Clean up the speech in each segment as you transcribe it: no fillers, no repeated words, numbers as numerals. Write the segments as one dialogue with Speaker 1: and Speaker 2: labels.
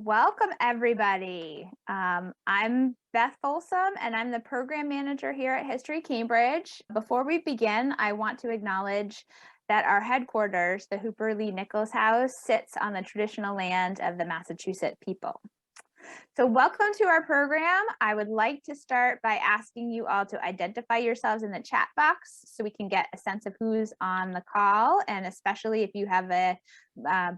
Speaker 1: Welcome, everybody. I'm Beth Folsom, and I'm the program manager here at History Cambridge. Before we begin, I want to acknowledge that our headquarters, the Hooper Lee Nichols House, sits on the traditional land of the Massachusetts people. So welcome to our program. I would like to start by asking you all to identify yourselves in the chat box so we can get a sense of who's on the call, and especially if you have a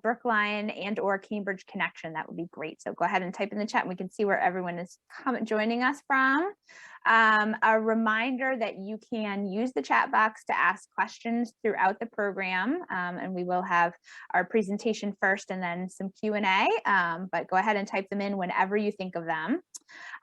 Speaker 1: Brookline and or Cambridge connection, that would be great. So go ahead and type in the chat and we can see where everyone is joining us from. A reminder that you can use the chat box to ask questions throughout the program, and we will have our presentation first and then some Q&A, but go ahead and type them in whenever you think of them.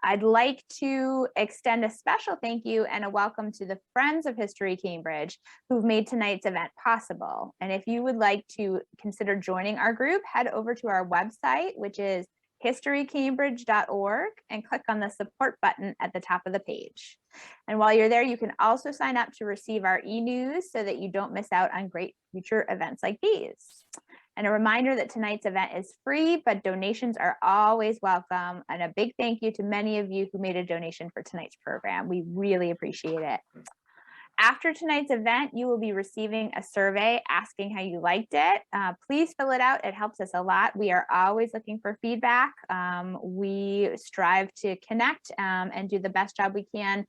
Speaker 1: I'd like to extend a special thank you and a welcome to the Friends of History Cambridge who've made tonight's event possible. And if you would like to consider joining our group, head over to our website, which is historycambridge.org, and click on the support button at the top of the page. And while you're there, you can also sign up to receive our e-news so that you don't miss out on great future events like these. And a reminder that tonight's event is free, but donations are always welcome. And a big thank you to many of you who made a donation for tonight's program. We really appreciate it. After tonight's event, you will be receiving a survey asking how you liked it. Please fill it out. It helps us a lot. We are always looking for feedback. We strive to connect and do the best job we can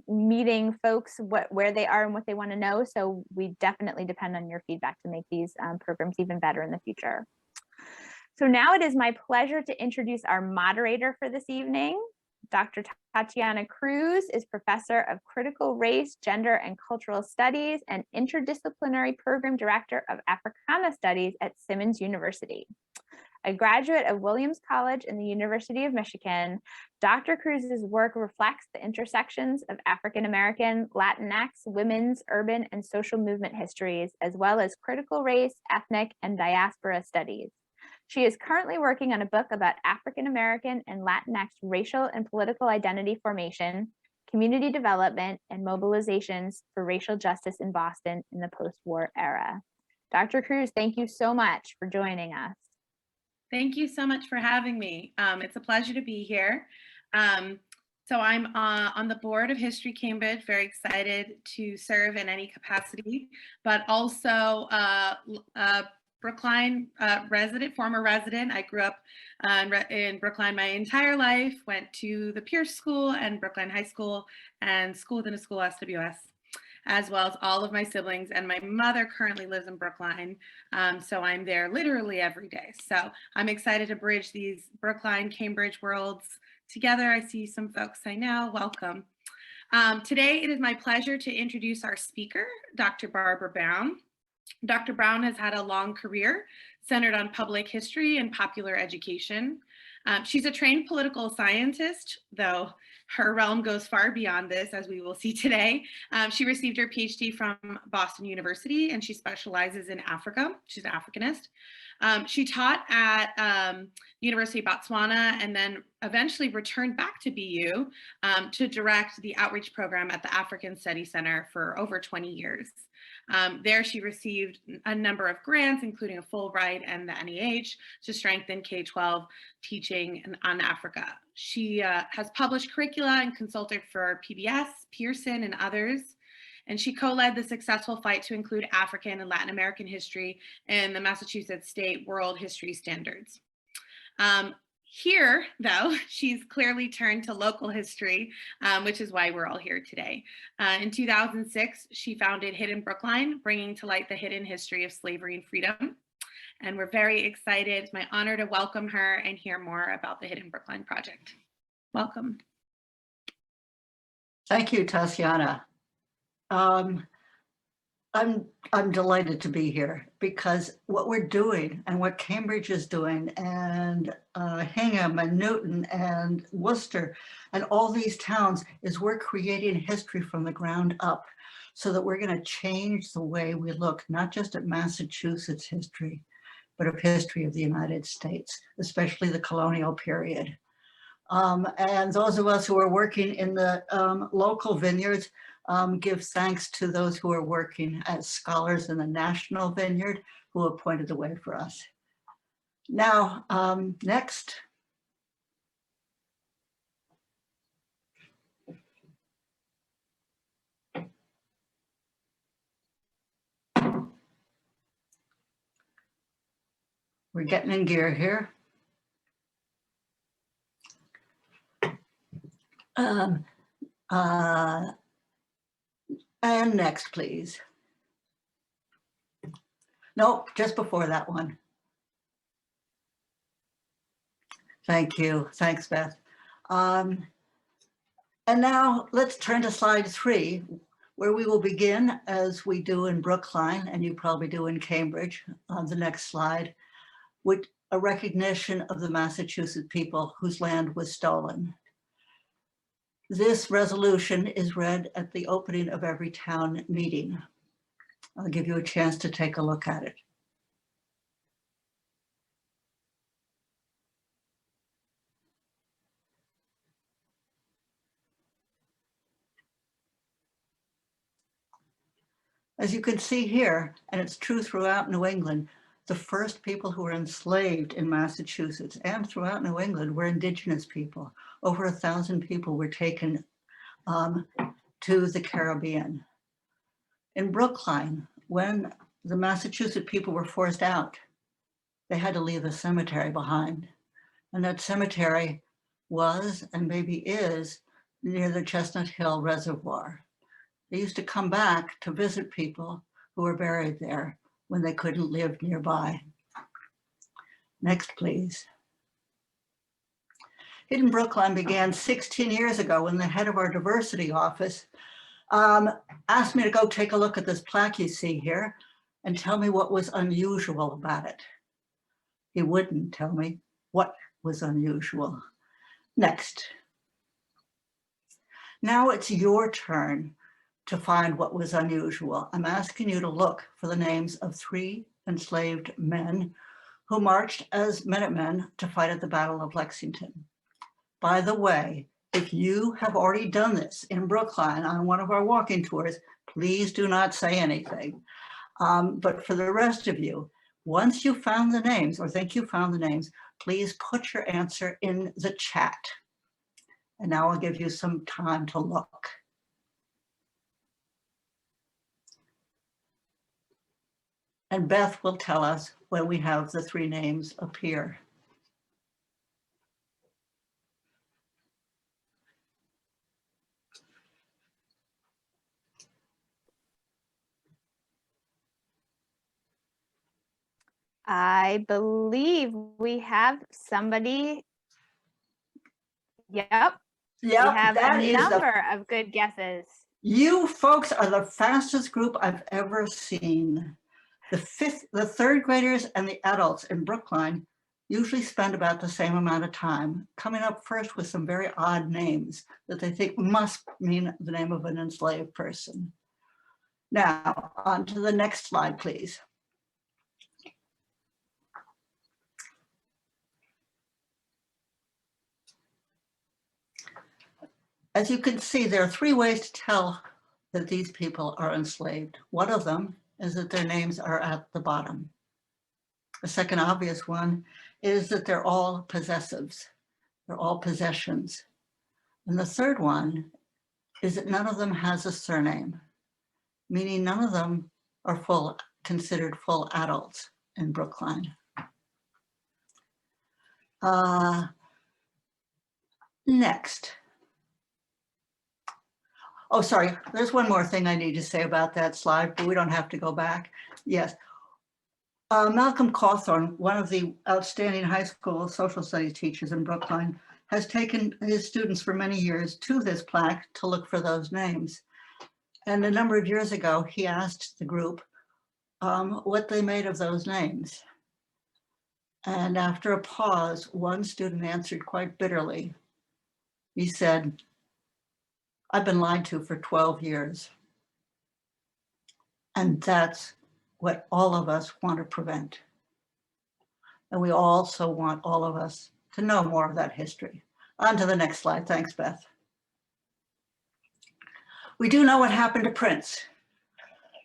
Speaker 1: meeting folks where they are and what they want to know. So we definitely depend on your feedback to make these programs even better in the future. So now it is my pleasure to introduce our moderator for this evening. Dr. Tatiana Cruz is Professor of Critical Race, Gender, and Cultural Studies and Interdisciplinary Program Director of Africana Studies at Simmons University. A graduate of Williams College and the University of Michigan, Dr. Cruz's work reflects the intersections of African American, Latinx, women's, urban, and social movement histories, as well as critical race, ethnic, and diaspora studies. She is currently working on a book about African American and Latinx racial and political identity formation, community development, and mobilizations for racial justice in Boston in the post-war era. Dr. Cruz, thank you so much for joining us.
Speaker 2: Thank you so much for having me. It's a pleasure to be here. So I'm on the board of History Cambridge, very excited to serve in any capacity, but also Brookline former resident. I grew up in Brookline my entire life, went to the Pierce School and Brookline High School and school within a school, SWS, as well as all of my siblings. And my mother currently lives in Brookline, so I'm there literally every day. So I'm excited to bridge these Brookline, Cambridge worlds together. I see some folks I know. Welcome. Today, it is my pleasure to introduce our speaker, Dr. Barbara Brown. Dr. Brown has had a long career centered on public history and popular education. She's a trained political scientist, though her realm goes far beyond this, as we will see today. She received her PhD from Boston University, and she specializes in Africa. She's an Africanist. She taught at University of Botswana and then eventually returned back to BU to direct the outreach program at the African Studies Center for over 20 years. There she received a number of grants, including a Fulbright and the NEH, to strengthen K-12 teaching on Africa. She has published curricula and consulted for PBS, Pearson, and others. And she co-led the successful fight to include African and Latin American history in the Massachusetts State World History Standards. Here, though, she's clearly turned to local history, which is why we're all here today. In 2006, she founded Hidden Brookline, bringing to light the hidden history of slavery and freedom. And we're very excited. It's my honor to welcome her and hear more about the Hidden Brookline project. Welcome.
Speaker 3: Thank you, Tatiana. I'm delighted to be here because what we're doing and what Cambridge is doing and Hingham and Newton and Worcester and all these towns is we're creating history from the ground up so that we're going to change the way we look, not just at Massachusetts history, but of history of the United States, especially the colonial period. And those of us who are working in the local vineyards give thanks to those who are working as scholars in the National Vineyard who have pointed the way for us. Now, next. We're getting in gear here. And next, please. Nope, just before that one. Thank you. Thanks, Beth. And now let's turn to slide 3, where we will begin, as we do in Brookline, and you probably do in Cambridge, on the next slide, with a recognition of the Massachusetts people whose land was stolen. This resolution is read at the opening of every town meeting. I'll give you a chance to take a look at it. As you can see here, and it's true throughout New England, the first people who were enslaved in Massachusetts and throughout New England were indigenous people. Over 1,000 people were taken to the Caribbean. In Brookline, when the Massachusetts people were forced out, they had to leave a cemetery behind. And that cemetery was, and maybe is, near the Chestnut Hill Reservoir. They used to come back to visit people who were buried there when they couldn't live nearby. Next, please. Hidden Brookline began 16 years ago when the head of our diversity office asked me to go take a look at this plaque you see here and tell me what was unusual about it. He wouldn't tell me what was unusual. Next. Now it's your turn to find what was unusual. I'm asking you to look for the names of 3 enslaved men who marched as Minutemen to fight at the Battle of Lexington. By the way, if you have already done this in Brookline on one of our walking tours, please do not say anything. But for the rest of you, once you found the names or think you found the names, please put your answer in the chat. And now I'll give you some time to look. And Beth will tell us when we have the 3 names appear.
Speaker 1: I believe we have somebody. Yep. We have a number of good guesses.
Speaker 3: You folks are the fastest group I've ever seen. The 3rd graders and the adults in Brookline usually spend about the same amount of time coming up first with some very odd names that they think must mean the name of an enslaved person. Now, on to the next slide, please. As you can see, there are 3 ways to tell that these people are enslaved. One of them is that their names are at the bottom. The second obvious one is that they're all possessives. They're all possessions. And the third one is that none of them has a surname, meaning none of them are considered full adults in Brookline. Next. Oh, sorry, there's one more thing I need to say about that slide, but we don't have to go back. Yes. Malcolm Cawthorn, one of the outstanding high school social studies teachers in Brookline, has taken his students for many years to this plaque to look for those names. And a number of years ago, he asked the group what they made of those names. And after a pause, one student answered quite bitterly. He said, "I've been lied to for 12 years. And that's what all of us want to prevent. And we also want all of us to know more of that history." On to the next slide. Thanks, Beth. We do know what happened to Prince.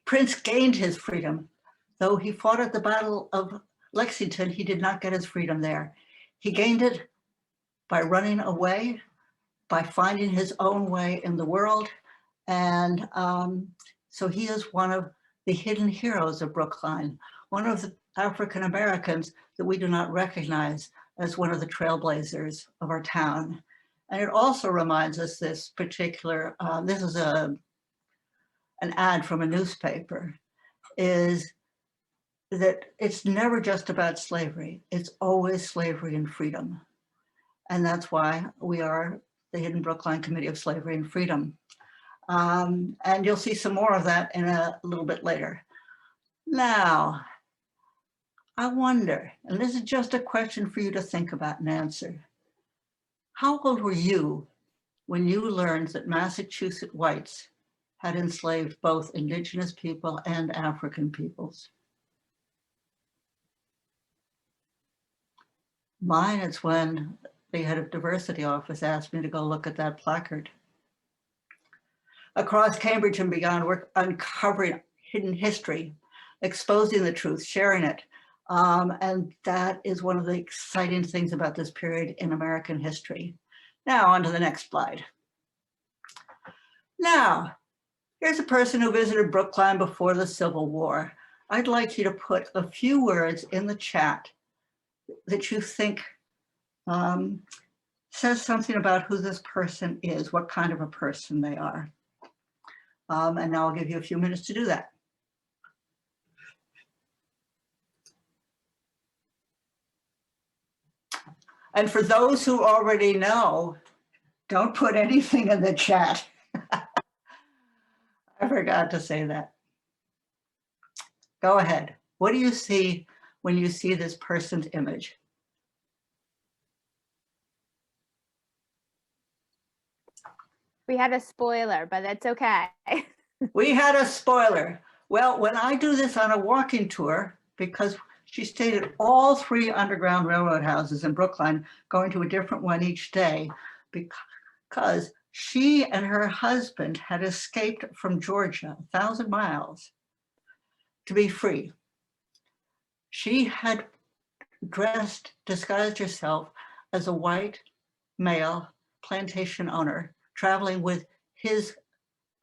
Speaker 3: Prince gained his freedom, though he fought at the Battle of Lexington, he did not get his freedom there. He gained it by running away, by finding his own way in the world. And so he is one of the hidden heroes of Brookline, one of the African Americans that we do not recognize as one of the trailblazers of our town. And it also reminds us this particular, this is an ad from a newspaper, is that it's never just about slavery. It's always slavery and freedom. And that's why we are the Hidden Brookline Committee of Slavery and Freedom. And you'll see some more of that in a little bit later. Now, I wonder, and this is just a question for you to think about and answer. How old were you when you learned that Massachusetts whites had enslaved both Indigenous people and African peoples? Mine is when the head of diversity office asked me to go look at that placard. Across Cambridge and beyond, we're uncovering hidden history, exposing the truth, sharing it. And that is one of the exciting things about this period in American history. Now, on to the next slide. Now, here's a person who visited Brookline before the Civil War. I'd like you to put a few words in the chat that you think says something about who this person is, what kind of a person they are. And now I'll give you a few minutes to do that. And for those who already know, don't put anything in the chat. I forgot to say that. Go ahead. What do you see when you see this person's image?
Speaker 1: We had a spoiler, but that's okay.
Speaker 3: We had a spoiler. Well, when I do this on a walking tour, because she stayed at all 3 Underground Railroad houses in Brookline, going to a different one each day, because she and her husband had escaped from Georgia, 1,000 miles, to be free. She had disguised herself as a white male plantation owner, traveling with his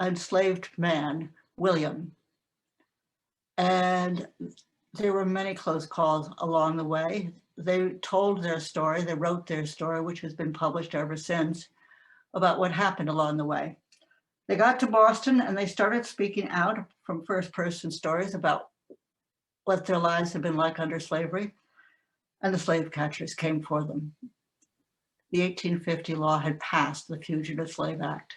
Speaker 3: enslaved man, William. And there were many close calls along the way. They told their story, they wrote their story, which has been published ever since, about what happened along the way. They got to Boston and they started speaking out from first-person stories about what their lives had been like under slavery, and the slave catchers came for them. The 1850 law had passed, the Fugitive Slave Act.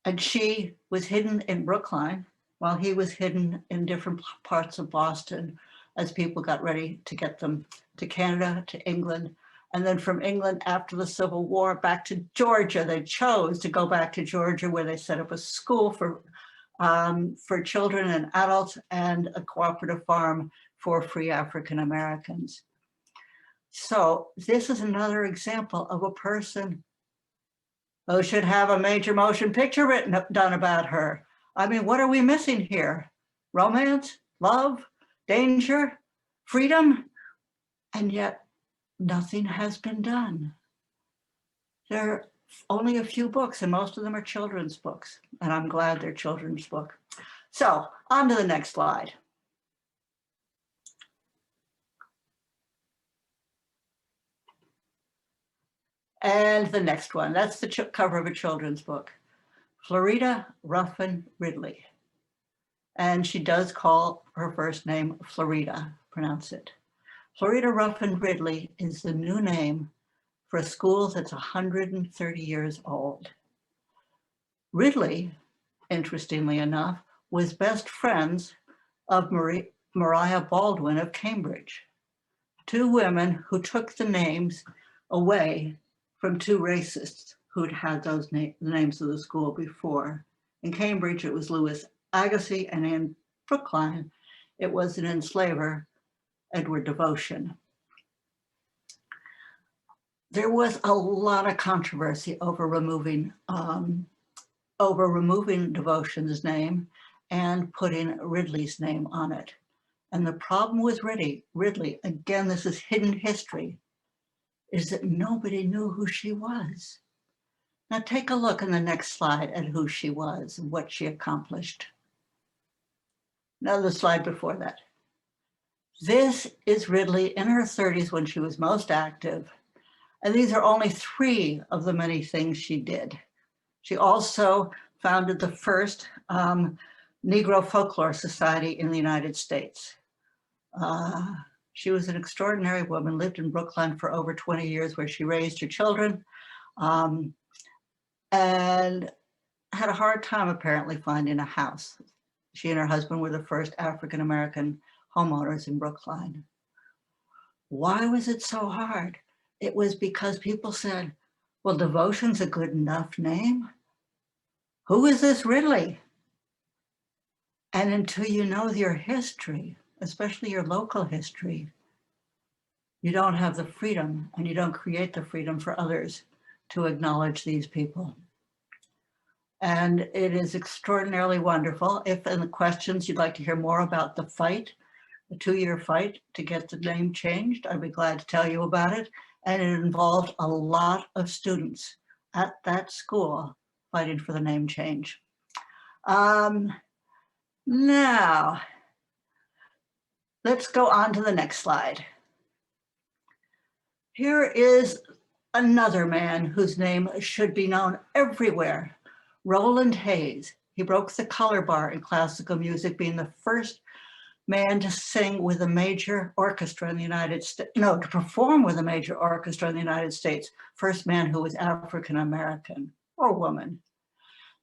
Speaker 3: And she was hidden in Brookline while he was hidden in different parts of Boston as people got ready to get them to Canada, to England. And then from England, after the Civil War, back to Georgia. They chose to go back to Georgia, where they set up a school for children and adults and a cooperative farm for free African Americans. So this is another example of a person who should have a major motion picture done about her. I mean, what are we missing here? Romance, love, danger, freedom, and yet nothing has been done. There are only a few books, and most of them are children's books, and I'm glad they're children's books. So on to the next slide. And the next one, that's the cover of a children's book. Florida Ruffin Ridley. And she does call her first name Florida, pronounce it. Florida Ruffin Ridley is the new name for a school that's 130 years old. Ridley, interestingly enough, was best friends of Maria Baldwin of Cambridge, 2 women who took the names away from 2 racists who'd had those names of the school before. In Cambridge, it was Louis Agassiz, and in Brookline, it was an enslaver, Edward Devotion. There was a lot of controversy over removing Devotion's name and putting Ridley's name on it. And the problem with Ridley, again, this is hidden history, is that nobody knew who she was. Now take a look in the next slide at who she was and what she accomplished. Now the slide before that. This is Ridley in her 30s when she was most active. And these are only 3 of the many things she did. She also founded the first Negro Folklore Society in the United States. She was an extraordinary woman, lived in Brookline for over 20 years where she raised her children and had a hard time apparently finding a house. She and her husband were the first African-American homeowners in Brookline. Why was it so hard? It was because people said, well, devotion's a good enough name. Who is this Ridley? And until you know your history, especially your local history, you don't have the freedom and you don't create the freedom for others to acknowledge these people. And it is extraordinarily wonderful. If in the questions you'd like to hear more about the fight, the 2-year fight to get the name changed, I'd be glad to tell you about it. And it involved a lot of students at that school fighting for the name change. Now, let's go on to the next slide. Here is another man whose name should be known everywhere, Roland Hayes. He broke the color bar in classical music, being the first man to sing with a major orchestra in the United States, no, to perform with a major orchestra in the United States, first man who was African-American or woman.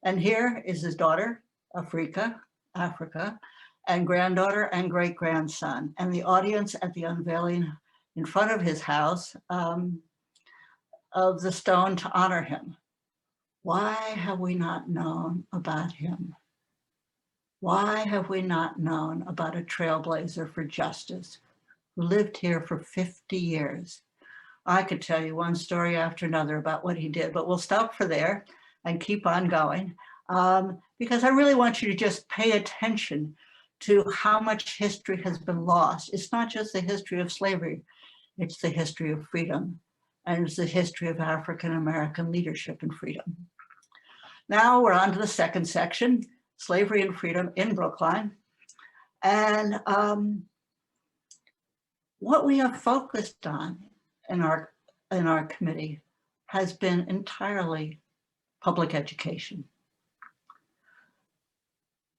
Speaker 3: And here is his daughter, Africa, and granddaughter and great-grandson, and the audience at the unveiling in front of his house of the stone to honor him. Why have we not known about him? Why have we not known about a trailblazer for justice who lived here for 50 years? I could tell you one story after another about what he did, but we'll stop for there and keep on going because I really want you to just pay attention to how much history has been lost. It's not just the history of slavery, it's the history of freedom, and it's the history of African-American leadership and freedom. Now we're on to the second section, slavery and freedom in Brookline. And what we have focused on in our committee has been entirely public education.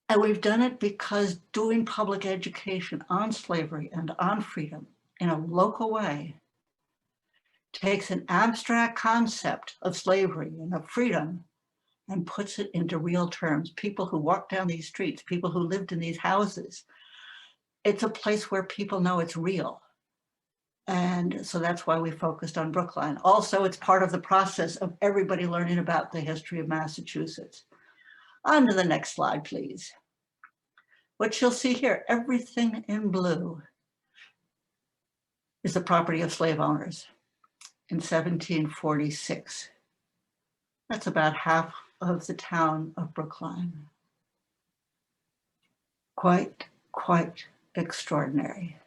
Speaker 3: And we've done it because doing public education on slavery and on freedom in a local way takes an abstract concept of slavery and of freedom and puts it into real terms. People who walk down these streets, people who lived in these houses, it's a place where people know it's real. And so that's why we focused on Brookline. Also, it's part of the process of everybody learning about the history of Massachusetts. On to the next slide, please. What you'll see here, everything in blue is the property of slave owners in 1746. That's about half of the town of Brookline. Quite extraordinary.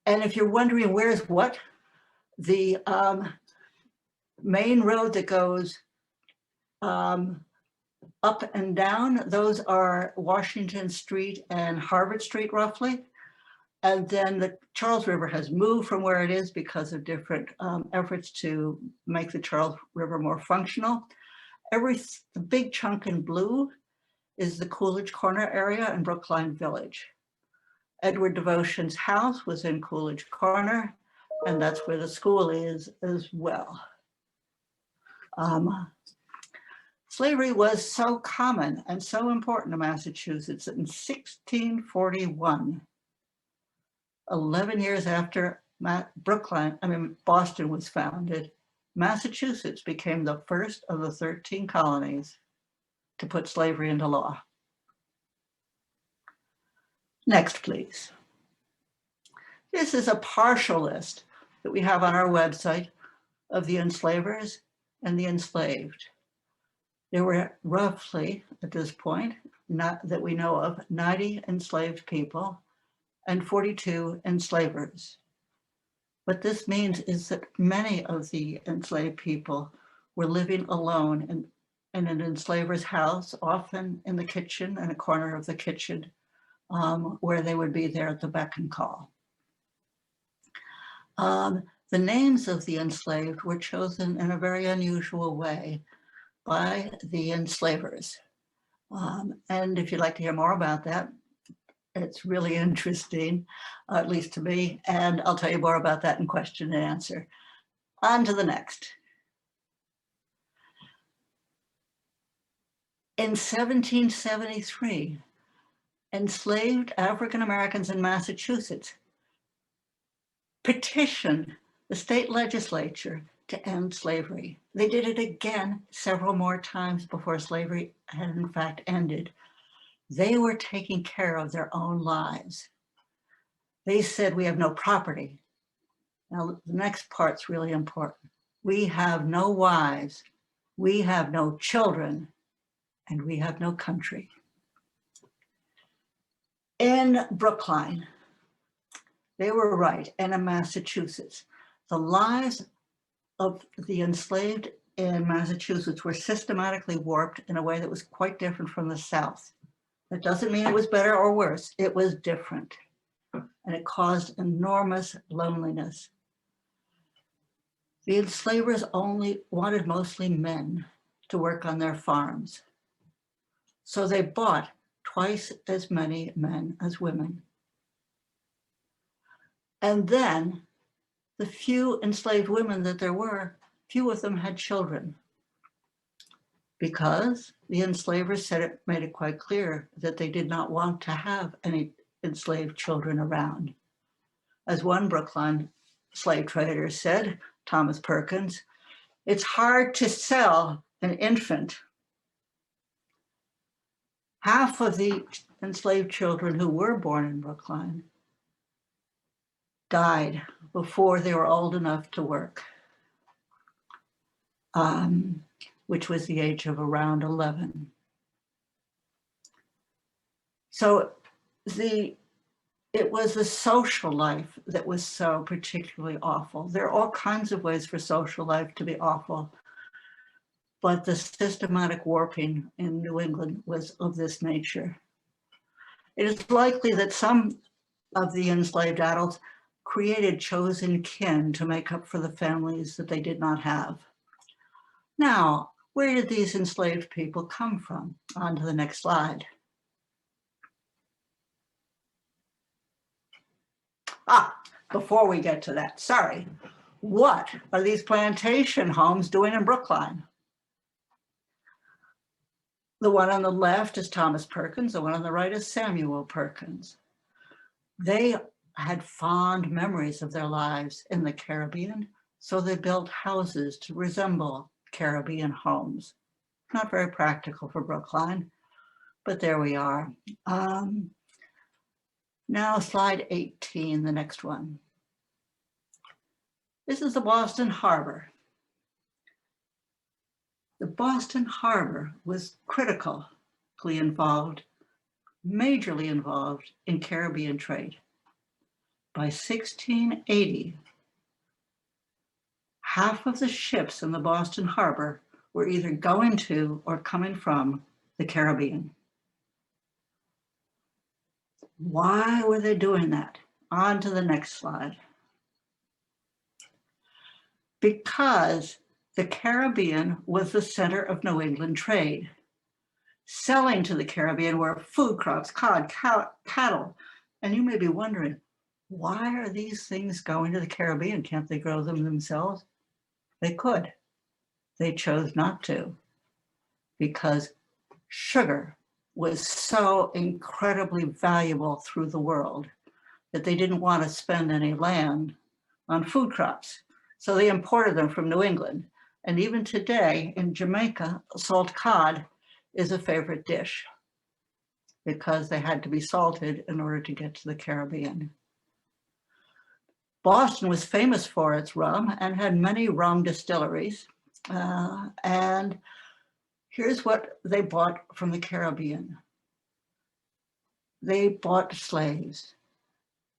Speaker 3: And if you're wondering where's what, the main road that goes up and down, those are Washington Street and Harvard Street roughly. And then the Charles River has moved from where it is because of different efforts to make the Charles River more functional. The big chunk in blue is the Coolidge Corner area in Brookline Village. Edward Devotion's house was in Coolidge Corner, and that's where the school is as well. Slavery was so common and so important to Massachusetts that in 1641, 11 years after Boston was founded, Massachusetts became the first of the 13 colonies to put slavery into law. Next, please. This is a partial list that we have on our website of the enslavers and the enslaved. There were roughly, at this point, not that we know of, 90 enslaved people and 42 enslavers. What this means is that many of the enslaved people were living alone in an enslaver's house, often in the kitchen, in a corner of the kitchen, where they would be there at the beck and call. The names of the enslaved were chosen in a very unusual way by the enslavers. And if you'd like to hear more about that, it's really interesting, at least to me, and I'll tell you more about that in question and answer. On to the next. In 1773, enslaved African Americans in Massachusetts petitioned the state legislature to end slavery. They did it again several more times before slavery had in fact ended. They were taking care of their own lives. They said, we have no property. Now, the next part's really important. We have no wives, we have no children, and we have no country. In Brookline, they were right, and in Massachusetts, the lives of the enslaved in Massachusetts were systematically warped in a way that was quite different from the South. That doesn't mean it was better or worse, it was different. And it caused enormous loneliness. The enslavers only wanted mostly men to work on their farms. So they bought twice as many men as women. And then the few enslaved women that there were, few of them had children, because the enslavers made it quite clear that they did not want to have any enslaved children around. As one Brookline slave trader said, Thomas Perkins, it's hard to sell an infant. Half of the enslaved children who were born in Brookline died before they were old enough to work, which was the age of around 11. So it was the social life that was so particularly awful. There are all kinds of ways for social life to be awful, but the systematic warping in New England was of this nature. It is likely that some of the enslaved adults created chosen kin to make up for the families that they did not have. Now, where did these enslaved people come from? On to the next slide. Before we get to that, sorry. What are these plantation homes doing in Brookline? The one on the left is Thomas Perkins, the one on the right is Samuel Perkins. They had fond memories of their lives in the Caribbean, so they built houses to resemble Caribbean homes. Not very practical for Brookline, but there we are. Now slide 18, the next one. This is the Boston Harbor. The Boston Harbor was critically involved, majorly involved in Caribbean trade. By 1680, half of the ships in the Boston Harbor were either going to or coming from the Caribbean. Why were they doing that? On to the next slide. Because the Caribbean was the center of New England trade. Selling to the Caribbean were food crops, cod, cattle. And you may be wondering, why are these things going to the Caribbean? Can't they grow them themselves? They could. They chose not to, because sugar was so incredibly valuable through the world that they didn't want to spend any land on food crops. So they imported them from New England. And even today in Jamaica, salt cod is a favorite dish because they had to be salted in order to get to the Caribbean. Boston was famous for its rum and had many rum distilleries. And here's what they bought from the Caribbean. They bought slaves.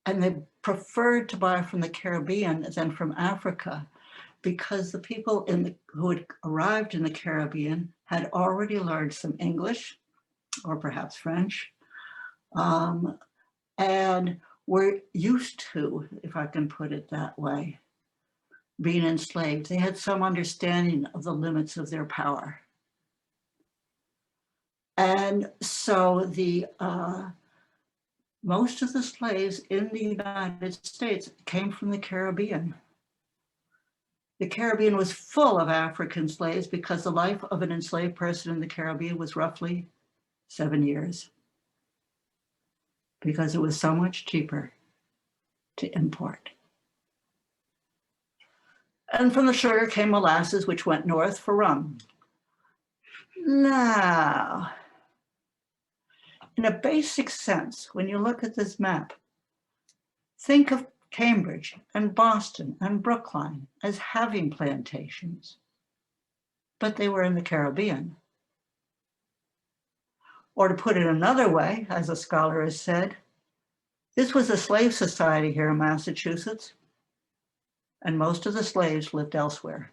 Speaker 3: And they preferred to buy from the Caribbean than from Africa, because the people who had arrived in the Caribbean had already learned some English, or perhaps French, and were used to, if I can put it that way, being enslaved. They had some understanding of the limits of their power. And so most of the slaves in the United States came from the Caribbean. The Caribbean was full of African slaves because the life of an enslaved person in the Caribbean was roughly 7 years, because it was so much cheaper to import. And from the sugar came molasses, which went north for rum. Now, in a basic sense, when you look at this map, think of Cambridge and Boston and Brookline as having plantations, but they were in the Caribbean. Or to put it another way, as a scholar has said, this was a slave society here in Massachusetts, and most of the slaves lived elsewhere.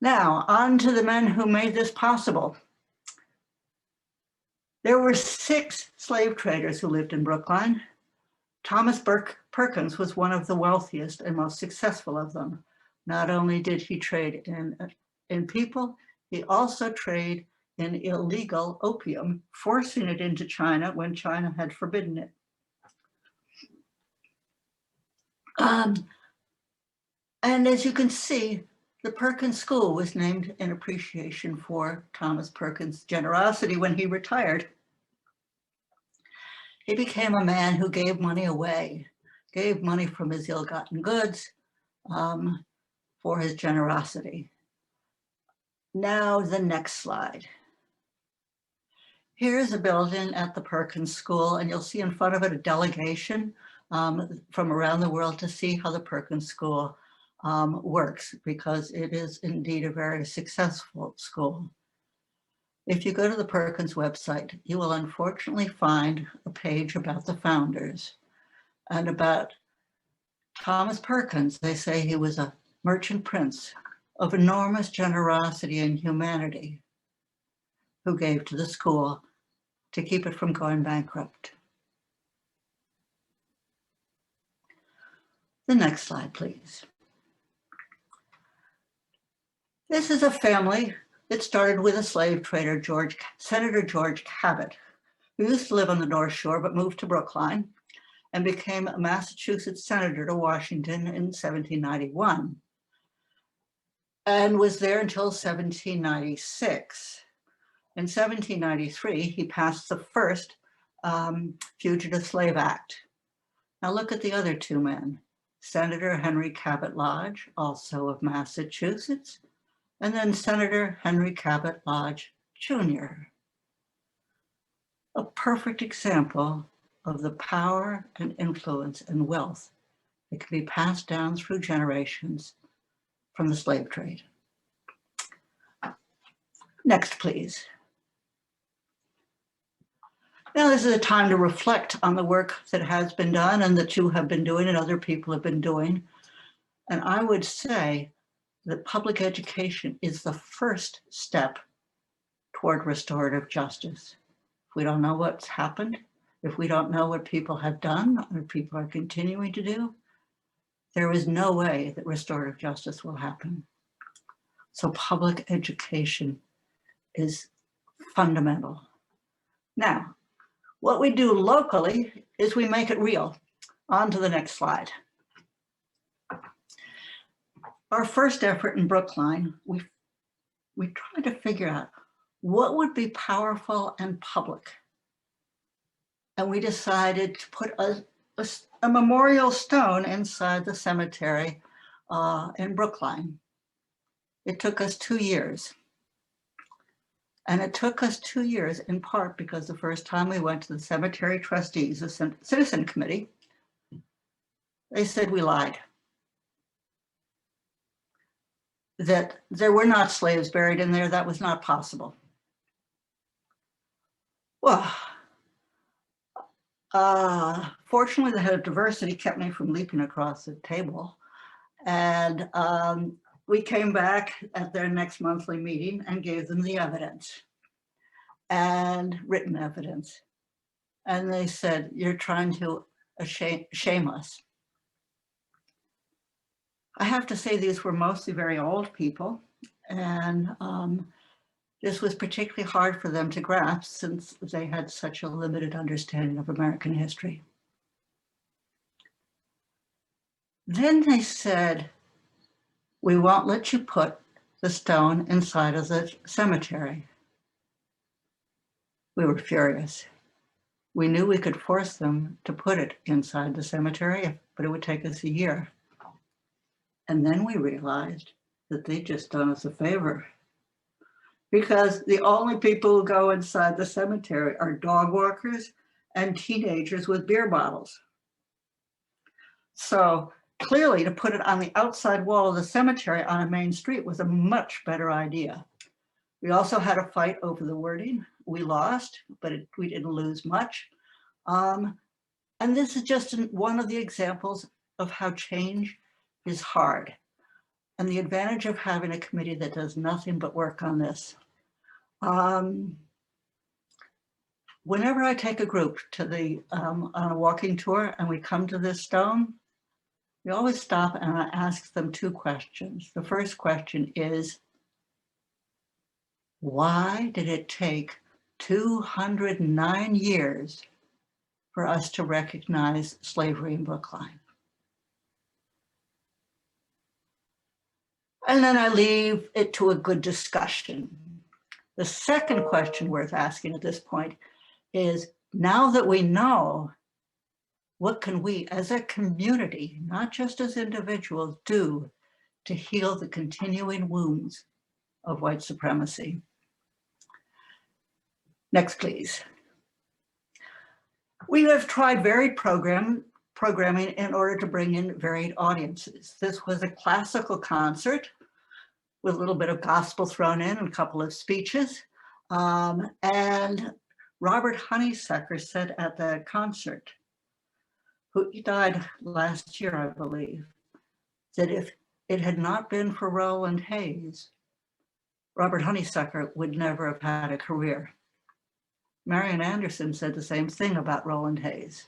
Speaker 3: Now, on to the men who made this possible. There were 6 slave traders who lived in Brookline. Thomas Perkins was one of the wealthiest and most successful of them. Not only did he trade in people, he also traded in illegal opium, forcing it into China when China had forbidden it. And as you can see, the Perkins School was named in appreciation for Thomas Perkins' generosity when he retired. He became a man who gave money away, gave money from his ill-gotten goods for his generosity. Now the next slide. Here's a building at the Perkins School, and you'll see in front of it a delegation from around the world to see how the Perkins School works, because it is indeed a very successful school. If you go to the Perkins website, you will unfortunately find a page about the founders and about Thomas Perkins. They say he was a merchant prince of enormous generosity and humanity who gave to the school to keep it from going bankrupt. The next slide, please. This is a family that started with a slave trader, Senator George Cabot, who used to live on the North Shore but moved to Brookline and became a Massachusetts senator to Washington in 1791 and was there until 1796. In 1793, he passed the first Fugitive Slave Act. Now look at the other 2 men, Senator Henry Cabot Lodge, also of Massachusetts, and then Senator Henry Cabot Lodge, Jr. A perfect example of the power and influence and wealth that can be passed down through generations from the slave trade. Next, please. Now this is a time to reflect on the work that has been done and that you have been doing and other people have been doing. And I would say that public education is the first step toward restorative justice. If we don't know what's happened, if we don't know what people have done or people are continuing to do, there is no way that restorative justice will happen. So public education is fundamental. Now, what we do locally is we make it real. On to the next slide. Our first effort in Brookline, we tried to figure out what would be powerful and public. And we decided to put a memorial stone inside the cemetery in Brookline. It took us 2 years. And it took us 2 years in part because the first time we went to the cemetery trustees, the citizen committee, they said we lied. That there were not slaves buried in there, that was not possible. Well, Fortunately, the head of diversity kept me from leaping across the table. And we came back at their next monthly meeting and gave them the evidence and written evidence. And they said, you're trying to shame us. I have to say these were mostly very old people, and this was particularly hard for them to grasp since they had such a limited understanding of American history. Then they said, we won't let you put the stone inside of the cemetery. We were furious. We knew we could force them to put it inside the cemetery, but it would take us a year. And then we realized that they just done us a favor, because the only people who go inside the cemetery are dog walkers and teenagers with beer bottles. So clearly to put it on the outside wall of the cemetery on a main street was a much better idea. We also had a fight over the wording. We lost, but we didn't lose much. And this is just one of the examples of how change is hard, and the advantage of having a committee that does nothing but work on this. Whenever I take a group to the on a walking tour and we come to this stone, we always stop and I ask them two questions. The first question is, why did it take 209 years for us to recognize slavery in Brookline? And then I leave it to a good discussion. The second question worth asking at this point is, now that we know, what can we as a community, not just as individuals, do to heal the continuing wounds of white supremacy? Next, please. We have tried varied programming in order to bring in varied audiences. This was a classical concert with a little bit of gospel thrown in and a couple of speeches. And Robert Honeysucker said at that concert, who died last year, I believe, that if it had not been for Roland Hayes, Robert Honeysucker would never have had a career. Marian Anderson said the same thing about Roland Hayes.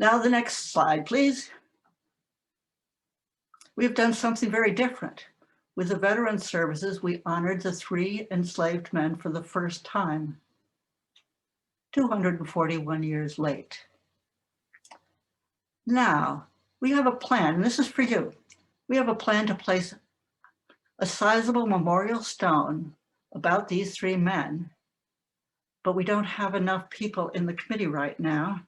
Speaker 3: Now the next slide, please. We've done something very different. With the Veterans Services, we honored the 3 enslaved men for the first time, 241 years late. Now, we have a plan, and this is for you. We have a plan to place a sizable memorial stone about these 3 men, but we don't have enough people in the committee right now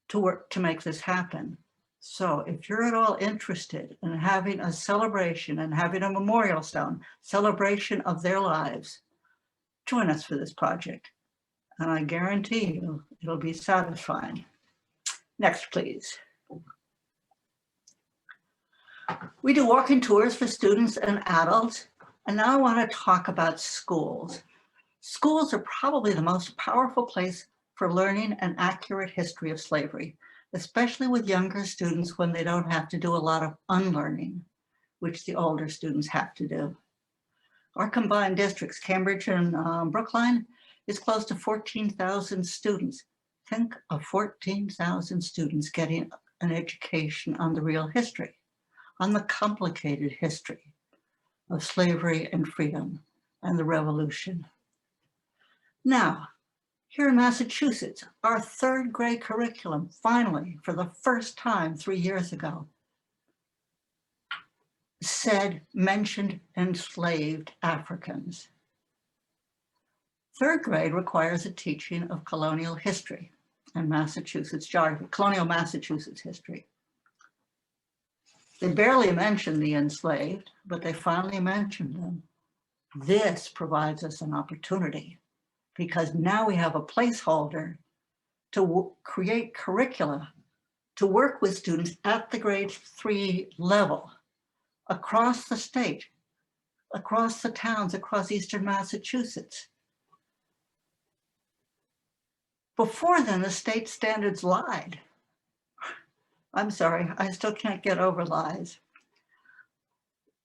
Speaker 3: to work to make this happen. So if you're at all interested in having a celebration and having a memorial stone, celebration of their lives, join us for this project. And I guarantee you, it'll be satisfying. Next, please. We do walking tours for students and adults. And now I want to talk about schools. Schools are probably the most powerful place for learning an accurate history of slavery, especially with younger students when they don't have to do a lot of unlearning, which the older students have to do. Our combined districts, Cambridge and Brookline, is close to 14,000 students. Think of 14,000 students getting an education on the real history, on the complicated history of slavery and freedom and the revolution. Now, here in Massachusetts, our 3rd grade curriculum, finally, for the first time 3 years ago, mentioned enslaved Africans. 3rd grade requires a teaching of colonial history and Massachusetts geography, colonial Massachusetts history. They barely mention the enslaved, but they finally mentioned them. This provides us an opportunity, because now we have a placeholder to create curricula to work with students at the grade 3 level, across the state, across the towns, across Eastern Massachusetts. Before then, the state standards lied. I'm sorry, I still can't get over lies.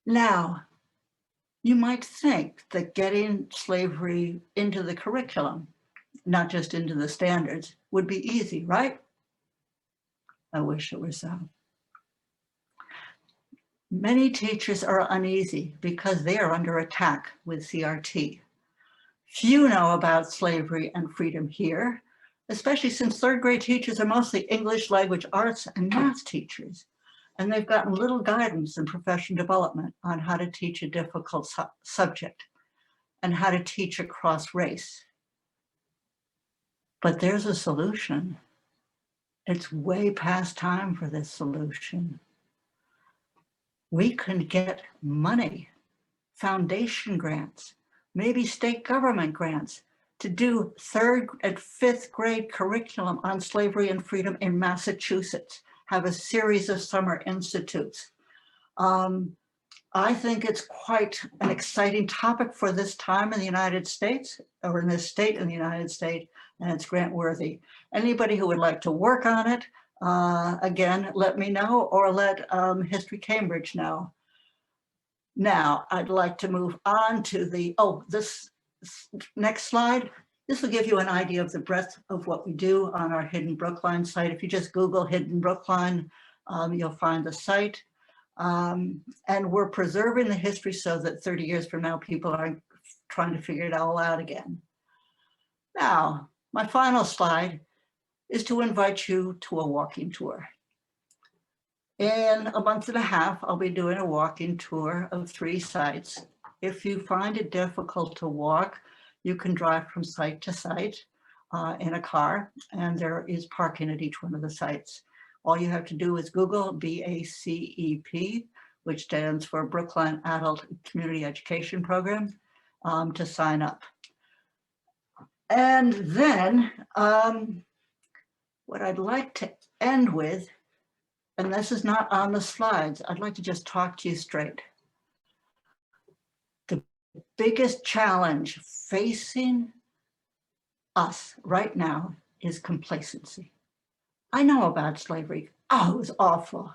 Speaker 3: Now, you might think that getting slavery into the curriculum, not just into the standards, would be easy, right? I wish it were so. Many teachers are uneasy because they are under attack with CRT. Few know about slavery and freedom here, especially since third grade teachers are mostly English language arts and math teachers, and they've gotten little guidance in professional development on how to teach a difficult subject and how to teach across race. But there's a solution. It's way past time for this solution. We can get money, foundation grants, maybe state government grants to do 3rd and 5th grade curriculum on slavery and freedom in Massachusetts, have a series of summer institutes. I think it's quite an exciting topic for this time in the United States, or in this state in the United States, and it's grant worthy. Anybody who would like to work on it, again, let me know, or let History Cambridge know. Now, I'd like to move on to the, this next slide. This will give you an idea of the breadth of what we do on our Hidden Brookline site. If you just Google Hidden Brookline, you'll find the site. And we're preserving the history so that 30 years from now, people aren't trying to figure it all out again. Now, my final slide is to invite you to a walking tour. In a month and a half, I'll be doing a walking tour of 3 sites. If you find it difficult to walk, you can drive from site to site in a car, and there is parking at each one of the sites. All you have to do is Google BACEP, which stands for Brookline Adult Community Education Program, to sign up. And then what I'd like to end with, and this is not on the slides, I'd like to just talk to you straight. The biggest challenge facing us right now is complacency. I know about slavery. Oh, it was awful.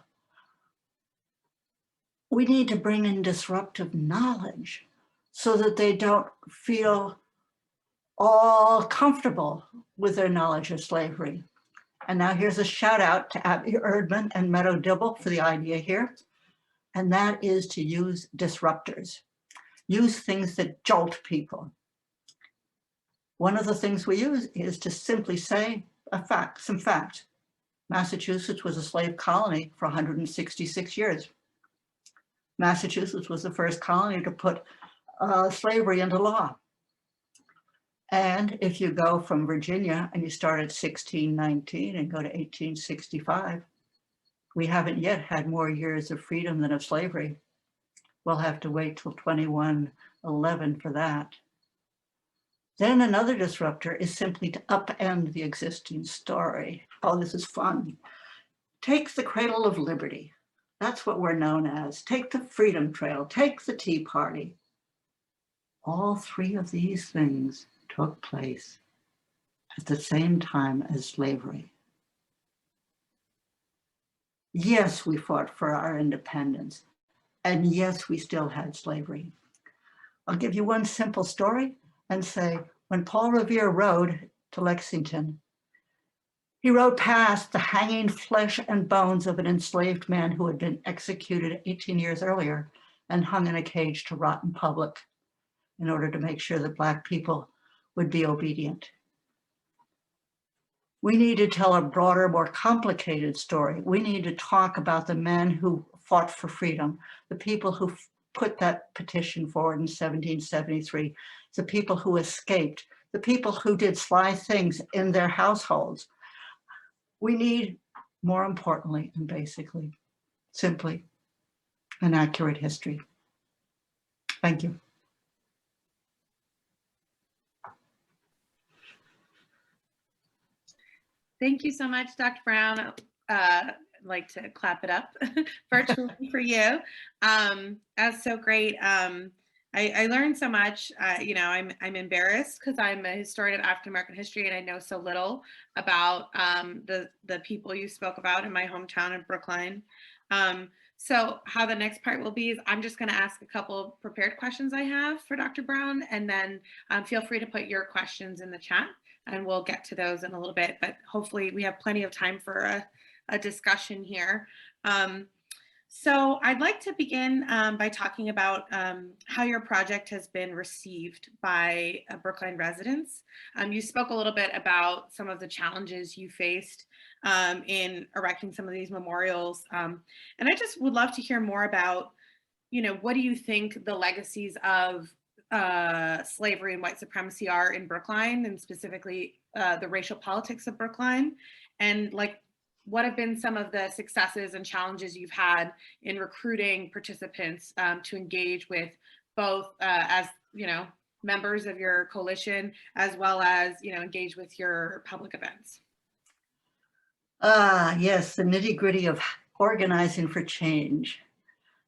Speaker 3: We need to bring in disruptive knowledge so that they don't feel all comfortable with their knowledge of slavery. And now here's a shout out to Abby Erdman and Meadow Dibble for the idea here. And that is to use disruptors. Use things that jolt people. One of the things we use is to simply say some facts. Massachusetts was a slave colony for 166 years. Massachusetts was the first colony to put slavery into law. And if you go from Virginia and you start at 1619 and go to 1865, we haven't yet had more years of freedom than of slavery. We'll have to wait till 2111 for that. Then another disruptor is simply to upend the existing story. Oh, this is fun. Take the Cradle of Liberty. That's what we're known as. Take the Freedom Trail, take the Tea Party. All 3 of these things took place at the same time as slavery. Yes, we fought for our independence, and yes, we still had slavery. I'll give you one simple story and say, when Paul Revere rode to Lexington, he rode past the hanging flesh and bones of an enslaved man who had been executed 18 years earlier and hung in a cage to rot in public in order to make sure that Black people would be obedient. We need to tell a broader, more complicated story. We need to talk about the men who fought for freedom, the people who put that petition forward in 1773, the people who escaped, the people who did sly things in their households. We need, more importantly and basically, simply an accurate history. Thank you.
Speaker 2: Thank you so much, Dr. Brown. I'd like to clap it up virtually for you. That's so great. I learned so much. You know, I'm embarrassed because I'm a historian of African American history and I know so little about the people you spoke about in my hometown of Brookline. So how the next part will be is I'm just going to ask a couple prepared questions I have for Dr. Brown, and then feel free to put your questions in the chat, and we'll get to those in a little bit. But hopefully, we have plenty of time for a discussion here. So I'd like to begin by talking about how your project has been received by Brookline residents. You spoke a little bit about some of the challenges you faced in erecting some of these memorials. And I just would love to hear more about, you know, what do you think the legacies of slavery and white supremacy are in Brookline, and specifically the racial politics of Brookline, and like, what have been some of the successes and challenges you've had in recruiting participants to engage with both as, you know, members of your coalition, as well as, you know, engage with your public events?
Speaker 3: Yes, the nitty-gritty of organizing for change.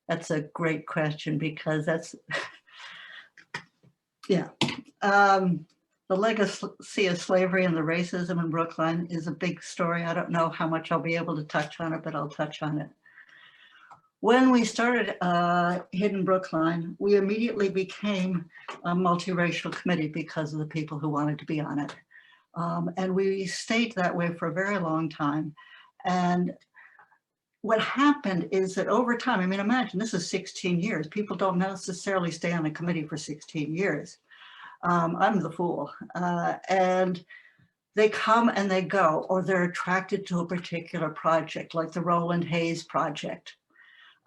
Speaker 3: That's a great question, because that's, yeah. The legacy of slavery and the racism in Brookline is a big story. I don't know how much I'll be able to touch on it, but I'll touch on it. When we started Hidden Brookline, we immediately became a multiracial committee because of the people who wanted to be on it. And we stayed that way for a very long time. And what happened is that over time, I mean, imagine this is 16 years. People don't necessarily stay on a committee for 16 years. I'm the fool. And they come and they go, or they're attracted to a particular project, like the Roland Hayes project.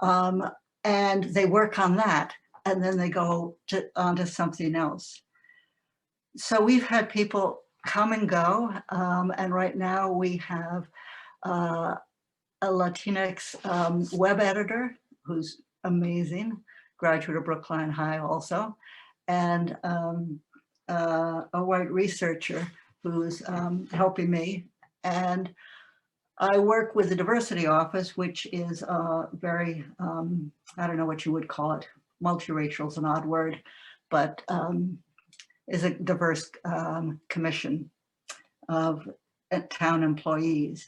Speaker 3: And they work on that, and then they go on to something else. So we've had people come and go. And right now we have a Latinx web editor who's amazing, graduate of Brookline High also, and a white researcher who's helping me. And I work with the diversity office, which is very, I don't know what you would call it, multiracial is an odd word, but is a diverse commission of town employees.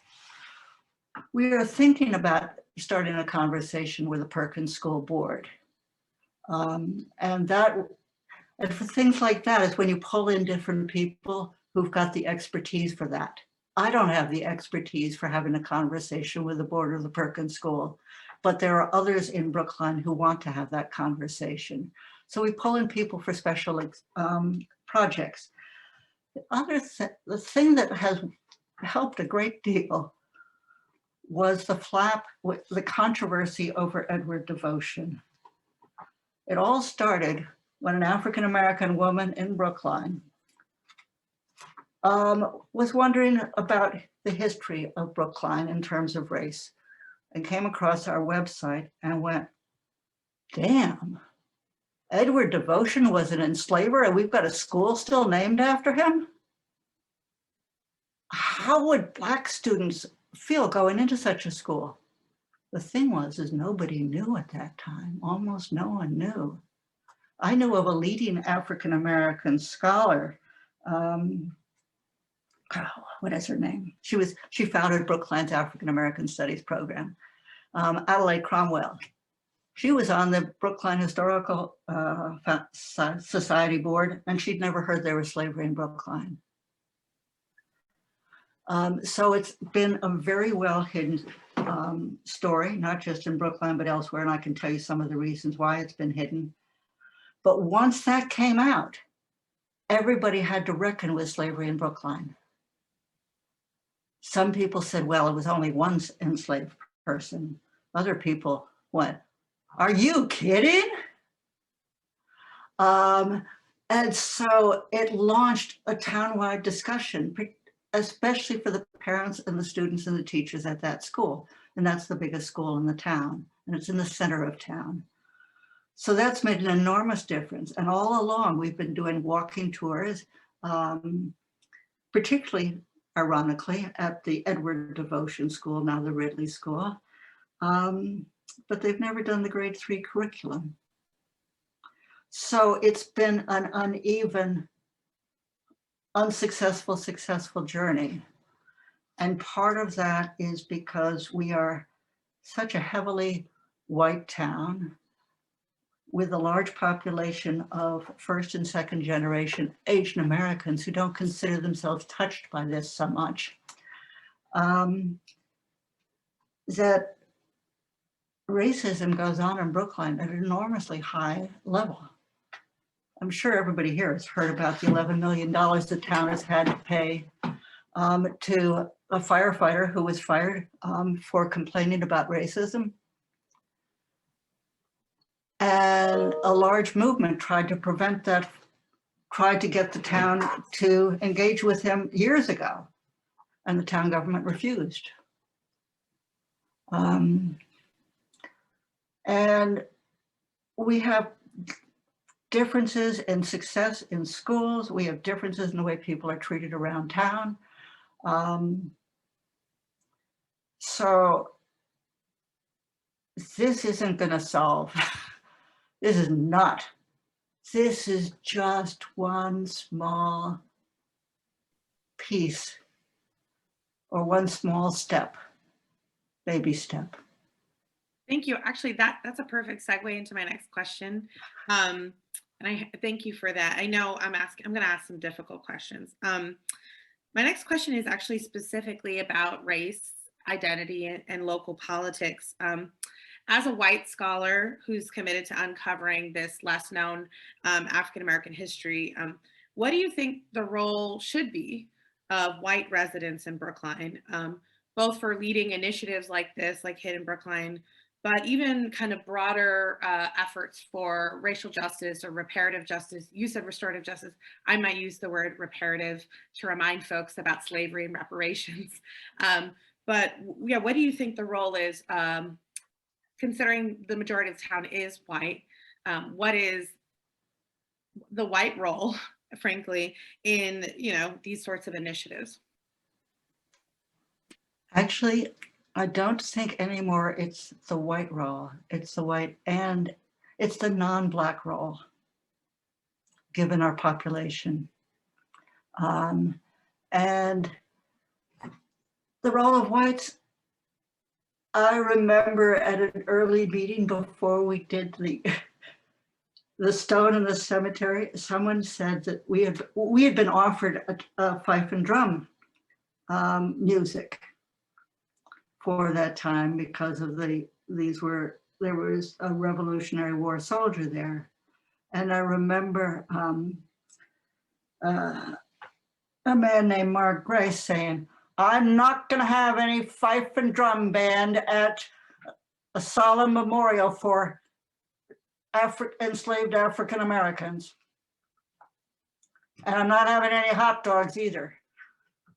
Speaker 3: We are thinking about starting a conversation with the Perkins School board. And for things like that is when you pull in different people who've got the expertise for that. I don't have the expertise for having a conversation with the board of the Perkins School, but there are others in Brookline who want to have that conversation. So we pull in people for special projects. The thing that has helped a great deal was the controversy over Edward Devotion. It all started when an African-American woman in Brookline was wondering about the history of Brookline in terms of race, and came across our website and went, damn, Edward Devotion was an enslaver and we've got a school still named after him? How would Black students feel going into such a school? The thing is nobody knew at that time. Almost no one knew. I knew of a leading African-American scholar. What is her name? She founded Brookline's African-American Studies program, Adelaide Cromwell. She was on the Brookline Historical Society board, and she'd never heard there was slavery in Brookline. So it's been a very well hidden story, not just in Brookline, but elsewhere. And I can tell you some of the reasons why it's been hidden. But once that came out, everybody had to reckon with slavery in Brookline. Some people said, well, it was only one enslaved person. Other people went, are you kidding? And so it launched a townwide discussion, especially for the parents and the students and the teachers at that school. And that's the biggest school in the town, and it's in the center of town. So that's made an enormous difference. And all along, we've been doing walking tours, particularly, ironically, at the Edward Devotion School, now the Ridley School. But they've never done the grade 3 curriculum. So it's been an uneven, unsuccessful, successful journey. And part of that is because we are such a heavily white town with a large population of first and second generation Asian Americans who don't consider themselves touched by this so much. That racism goes on in Brookline at an enormously high level. I'm sure everybody here has heard about the $11 million the town has had to pay to a firefighter who was fired for complaining about racism. And a large movement tried to prevent that, tried to get the town to engage with him years ago, and the town government refused. And we have differences in success in schools. We have differences in the way people are treated around town. So this isn't going to solve. This is not. This is just one small piece or one small step, baby step.
Speaker 2: Thank you. Actually, that's a perfect segue into my next question. And I thank you for that. I know I'm going to ask some difficult questions. My next question is actually specifically about race, identity, and local politics. As a white scholar who's committed to uncovering this less known African-American history, what do you think the role should be of white residents in Brookline, both for leading initiatives like this, like Hidden Brookline, but even kind of broader efforts for racial justice or reparative justice? You said restorative justice. I might use the word reparative to remind folks about slavery and reparations. But yeah, what do you think the role is, considering the majority of the town is white? What is the white role, frankly, in these sorts of initiatives?
Speaker 3: Actually, I don't think anymore it's the white role. It's the white and it's the non-Black role, given our population. And the role of whites, I remember at an early meeting before we did the stone in the cemetery, someone said that we had been offered a fife and drum music for that time because of there was a Revolutionary War soldier there. And I remember a man named Mark Grace saying, "I'm not going to have any fife and drum band at a solemn memorial for enslaved African Americans. And I'm not having any hot dogs either,"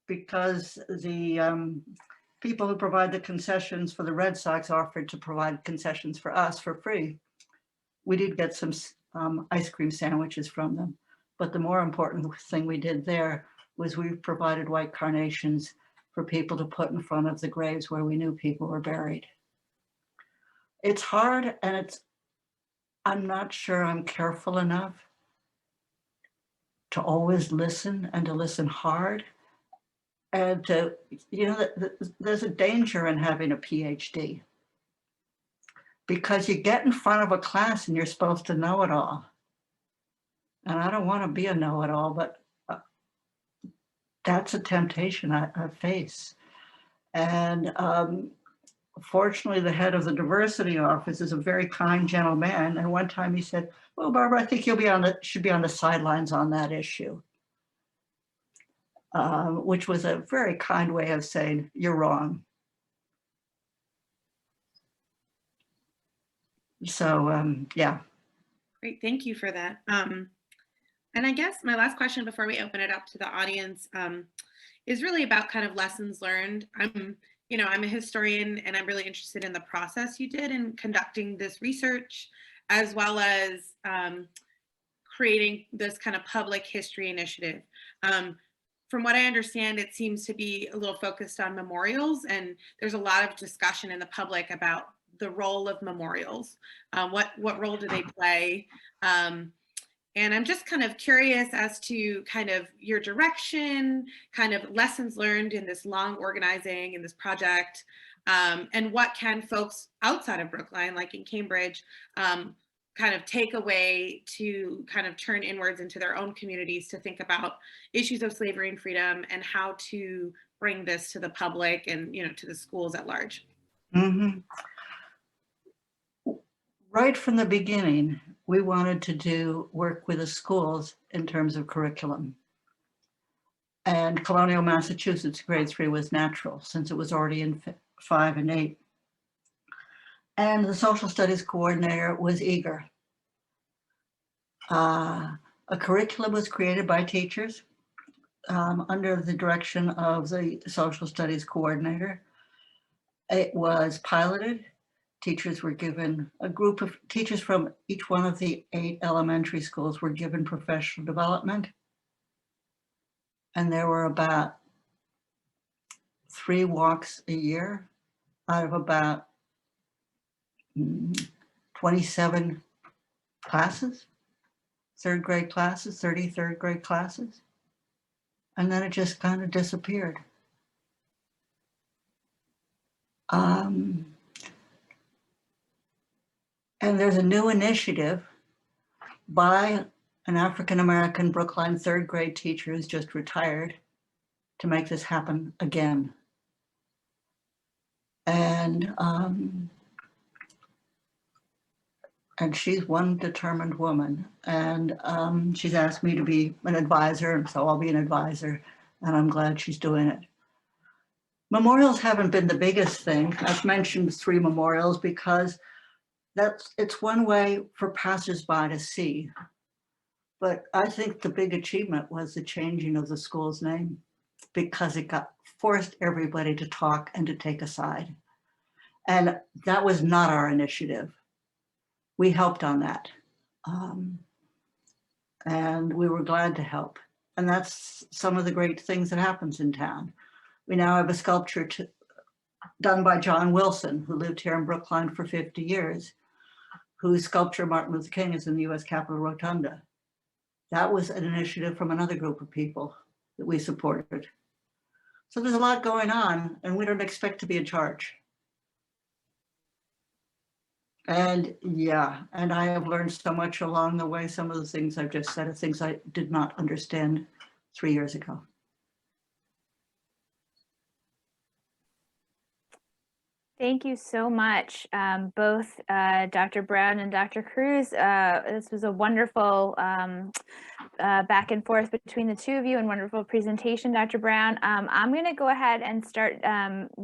Speaker 3: because the people who provide the concessions for the Red Sox offered to provide concessions for us for free. We did get some ice cream sandwiches from them, but the more important thing we did there was we provided white carnations for people to put in front of the graves where we knew people were buried. It's hard, and I'm not sure I'm careful enough to always listen and to listen hard. And to, there's a danger in having a PhD, because you get in front of a class and you're supposed to know it all. And I don't want to be a know-it-all, but that's a temptation I face. And fortunately, the head of the diversity office is a very kind, gentle man. And one time he said, "Well, Barbara, I think you'll should be on the sidelines on that issue," which was a very kind way of saying, "You're wrong." So, yeah.
Speaker 2: Great, thank you for that. And I guess my last question before we open it up to the audience is really about kind of lessons learned. I'm a historian, and I'm really interested in the process you did in conducting this research, as well as creating this kind of public history initiative. From what I understand, it seems to be a little focused on memorials, and there's a lot of discussion in the public about the role of memorials. What role do they play? And I'm just kind of curious as to kind of your direction, kind of lessons learned in this long organizing in this project, and what can folks outside of Brookline, like in Cambridge, kind of take away to kind of turn inwards into their own communities to think about issues of slavery and freedom and how to bring this to the public and, you know, to the schools at large.
Speaker 3: Mhm. Right from the beginning, we wanted to do work with the schools in terms of curriculum. And colonial Massachusetts grade 3 was natural since it was already in 5 and 8. And the social studies coordinator was eager. A curriculum was created by teachers under the direction of the social studies coordinator. It was piloted. Teachers were given, a group of teachers from each one of the 8 elementary schools were given professional development. And there were about 3 walks a year out of about 27 classes, 3rd grade classes, 30 3rd grade classes. And then it just kind of disappeared. And there's a new initiative by an African-American Brookline 3rd grade teacher who's just retired to make this happen again. And she's one determined woman. And she's asked me to be an advisor, and so I'll be an advisor, and I'm glad she's doing it. Memorials haven't been the biggest thing. I've mentioned 3 memorials because it's one way for passersby to see. But I think the big achievement was the changing of the school's name, because it forced everybody to talk and to take a side. And that was not our initiative. We helped on that. And we were glad to help. And that's some of the great things that happens in town. We now have a sculpture done by John Wilson, who lived here in Brookline for 50 years, whose sculpture Martin Luther King is in the US Capitol Rotunda. That was an initiative from another group of people that we supported. So there's a lot going on, and we don't expect to be in charge. And yeah, and I have learned so much along the way. Some of the things I've just said are things I did not understand 3 years ago.
Speaker 1: Thank you so much, both Dr. Brown and Dr. Cruz. This was a wonderful back and forth between the 2 of you, and wonderful presentation, Dr. Brown. I'm going to go ahead and start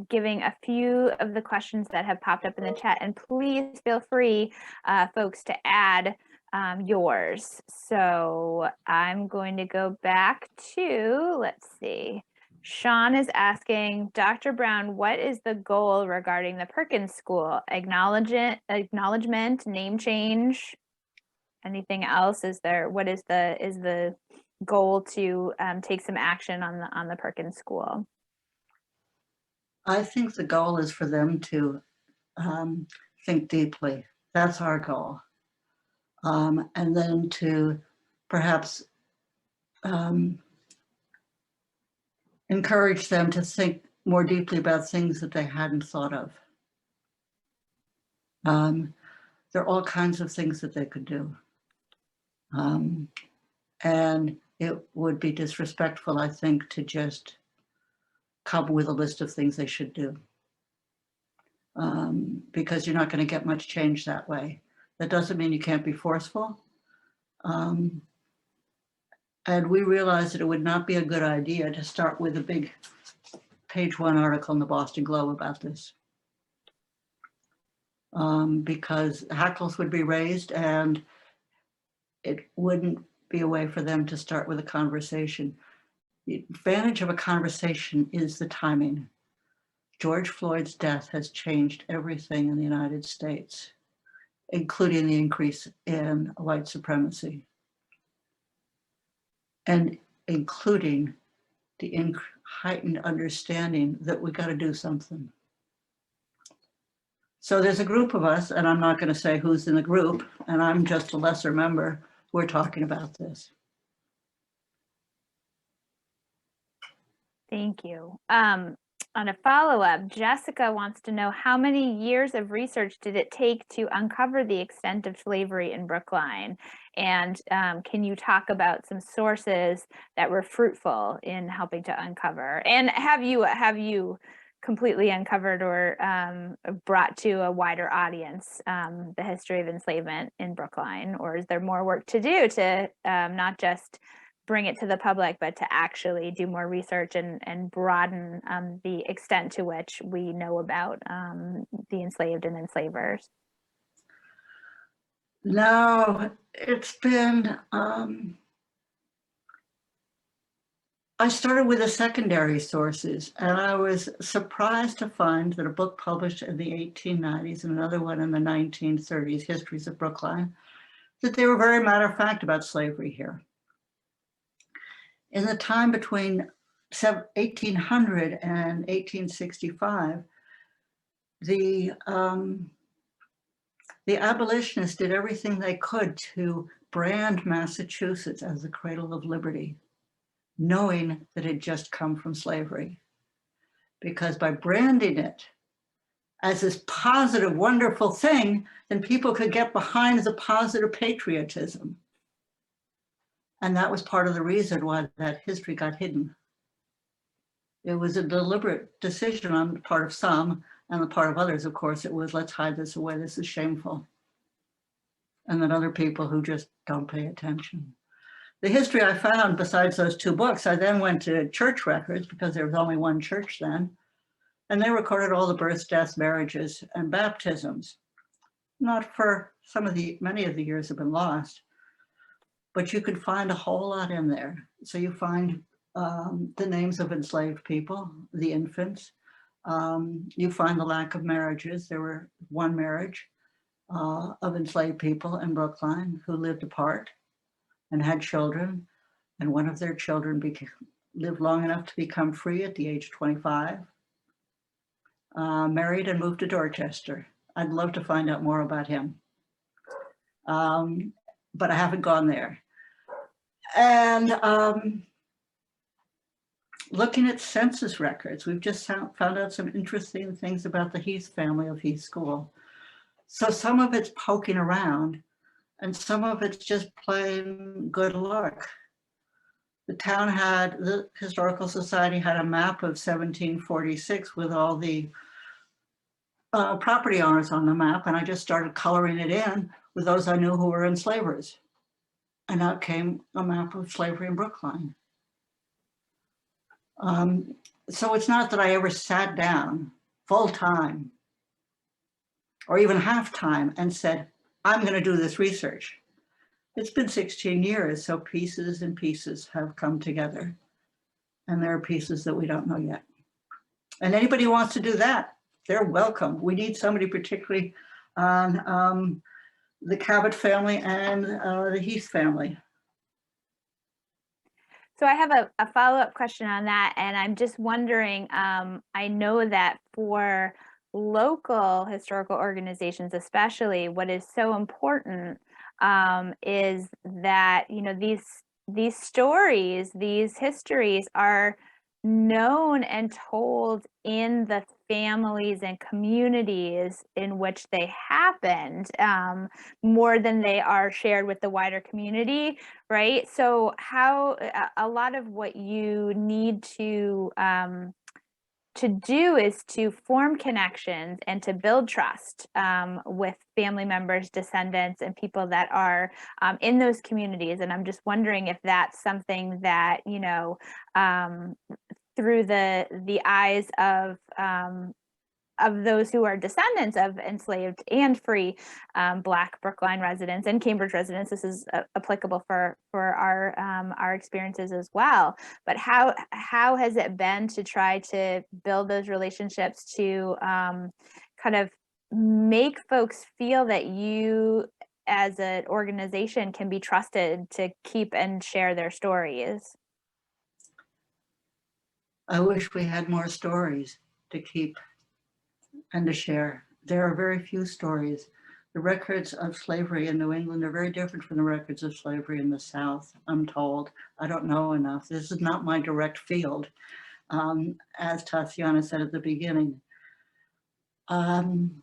Speaker 1: giving a few of the questions that have popped up in the chat, and please feel free, folks, to add yours. So I'm going to go back to, let's see. Sean is asking, Dr. Brown, what is the goal regarding the Perkins School? Acknowledgement, name change, anything else? Is the goal to take some action on the Perkins School?
Speaker 3: I think the goal is for them to think deeply. That's our goal. And then to perhaps encourage them to think more deeply about things that they hadn't thought of. There are all kinds of things that they could do. And it would be disrespectful, I think, to just come with a list of things they should do. Because you're not going to get much change that way. That doesn't mean you can't be forceful. And we realized that it would not be a good idea to start with a big page 1 article in the Boston Globe about this. Because hackles would be raised, and it wouldn't be a way for them to start with a conversation. The advantage of a conversation is the timing. George Floyd's death has changed everything in the United States, including the increase in white supremacy, and including the heightened understanding that we got to do something. So there's a group of us, and I'm not going to say who's in the group, and I'm just a lesser member, who are talking about this.
Speaker 1: Thank you. On a follow-up, Jessica wants to know how many years of research did it take to uncover the extent of slavery in Brookline? And can you talk about some sources that were fruitful in helping to uncover? And have you completely uncovered or brought to a wider audience the history of enslavement in Brookline? Or is there more work to do to not just bring it to the public, but to actually do more research and broaden the extent to which we know about the enslaved and enslavers?
Speaker 3: No, it's been, I started with the secondary sources, and I was surprised to find that a book published in the 1890s and another one in the 1930s, Histories of Brookline, that they were very matter of fact about slavery here. In the time between 1800 and 1865, the abolitionists did everything they could to brand Massachusetts as the cradle of liberty, knowing that it had just come from slavery. Because by branding it as this positive, wonderful thing, then people could get behind the positive patriotism. And that was part of the reason why that history got hidden. It was a deliberate decision on the part of some, and the part of others, of course, it was, let's hide this away, this is shameful. And then other people who just don't pay attention. The history I found, besides those two books, I then went to church records, because there was only one church then, and they recorded all the births, deaths, marriages, and baptisms. Not for many of the years have been lost, but you can find a whole lot in there. So you find the names of enslaved people, the infants. You find the lack of marriages. There were one marriage of enslaved people in Brookline who lived apart and had children. And one of their children lived long enough to become free at the age of 25, married and moved to Dorchester. I'd love to find out more about him. But I haven't gone there. And looking at census records, we've just found out some interesting things about the Heath family of Heath School. So some of it's poking around and some of it's just plain good luck. The Historical Society had a map of 1746 with all the property owners on the map, and I just started coloring it in with those I knew who were enslavers. And out came a map of slavery in Brookline. So it's not that I ever sat down full time or even half time and said, I'm going to do this research. It's been 16 years, so pieces and pieces have come together. And there are pieces that we don't know yet. And anybody who wants to do that, they're welcome. We need somebody particularly on the Cabot family and the Heath family.
Speaker 1: So I have a follow-up question on that, and I'm just wondering, I know that for local historical organizations especially, what is so important is that, you know, these stories, these histories are known and told in the families and communities in which they happened, more than they are shared with the wider community, right? So how a lot of what you need to do is to form connections and to build trust with family members, descendants, and people that are in those communities. And I'm just wondering if that's something that, you know, through the eyes of those who are descendants of enslaved and free Black Brookline residents and Cambridge residents, this is applicable for our experiences as well. But how has it been to try to build those relationships to kind of make folks feel that you as an organization can be trusted to keep and share their stories?
Speaker 3: I wish we had more stories to keep and to share. There are very few stories The records of slavery in New England are very different from the records of slavery in the South, I'm told. I don't know enough. This is not my direct field, as Tatiana said at the beginning. And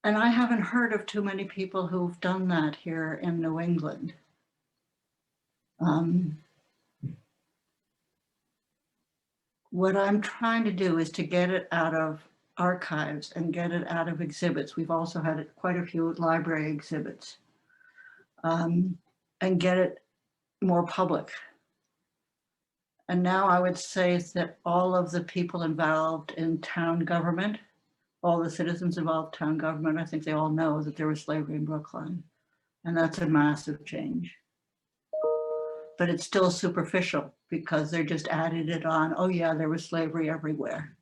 Speaker 3: I haven't heard of too many people who've done that here in New England. What I'm trying to do is to get it out of archives and get it out of exhibits. We've also had quite a few library exhibits, and get it more public. And now I would say that all of the people involved in town government, all the citizens involved in town government, I think they all know that there was slavery in Brookline. And that's a massive change. But it's still superficial because they're just added it on. Oh yeah, there was slavery everywhere.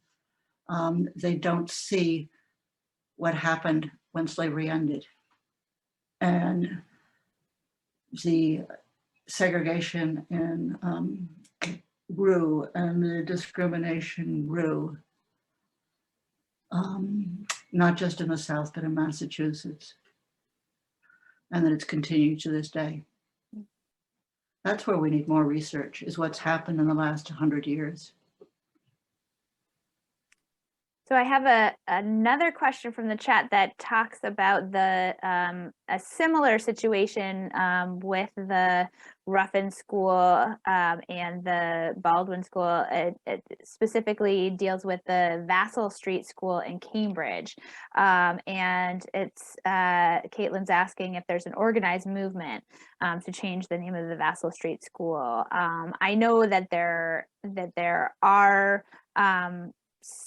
Speaker 3: They don't see what happened when slavery ended. And the segregation in grew and the discrimination grew, not just in the South, but in Massachusetts. And that it's continued to this day. That's where we need more research, is what's happened in the last 100 years.
Speaker 1: So I have another question from the chat that talks about the a similar situation with the Ruffin School and the Baldwin School. It specifically deals with the Vassal Street School in Cambridge. And it's Caitlin's asking if there's an organized movement to change the name of the Vassal Street School. I know that there are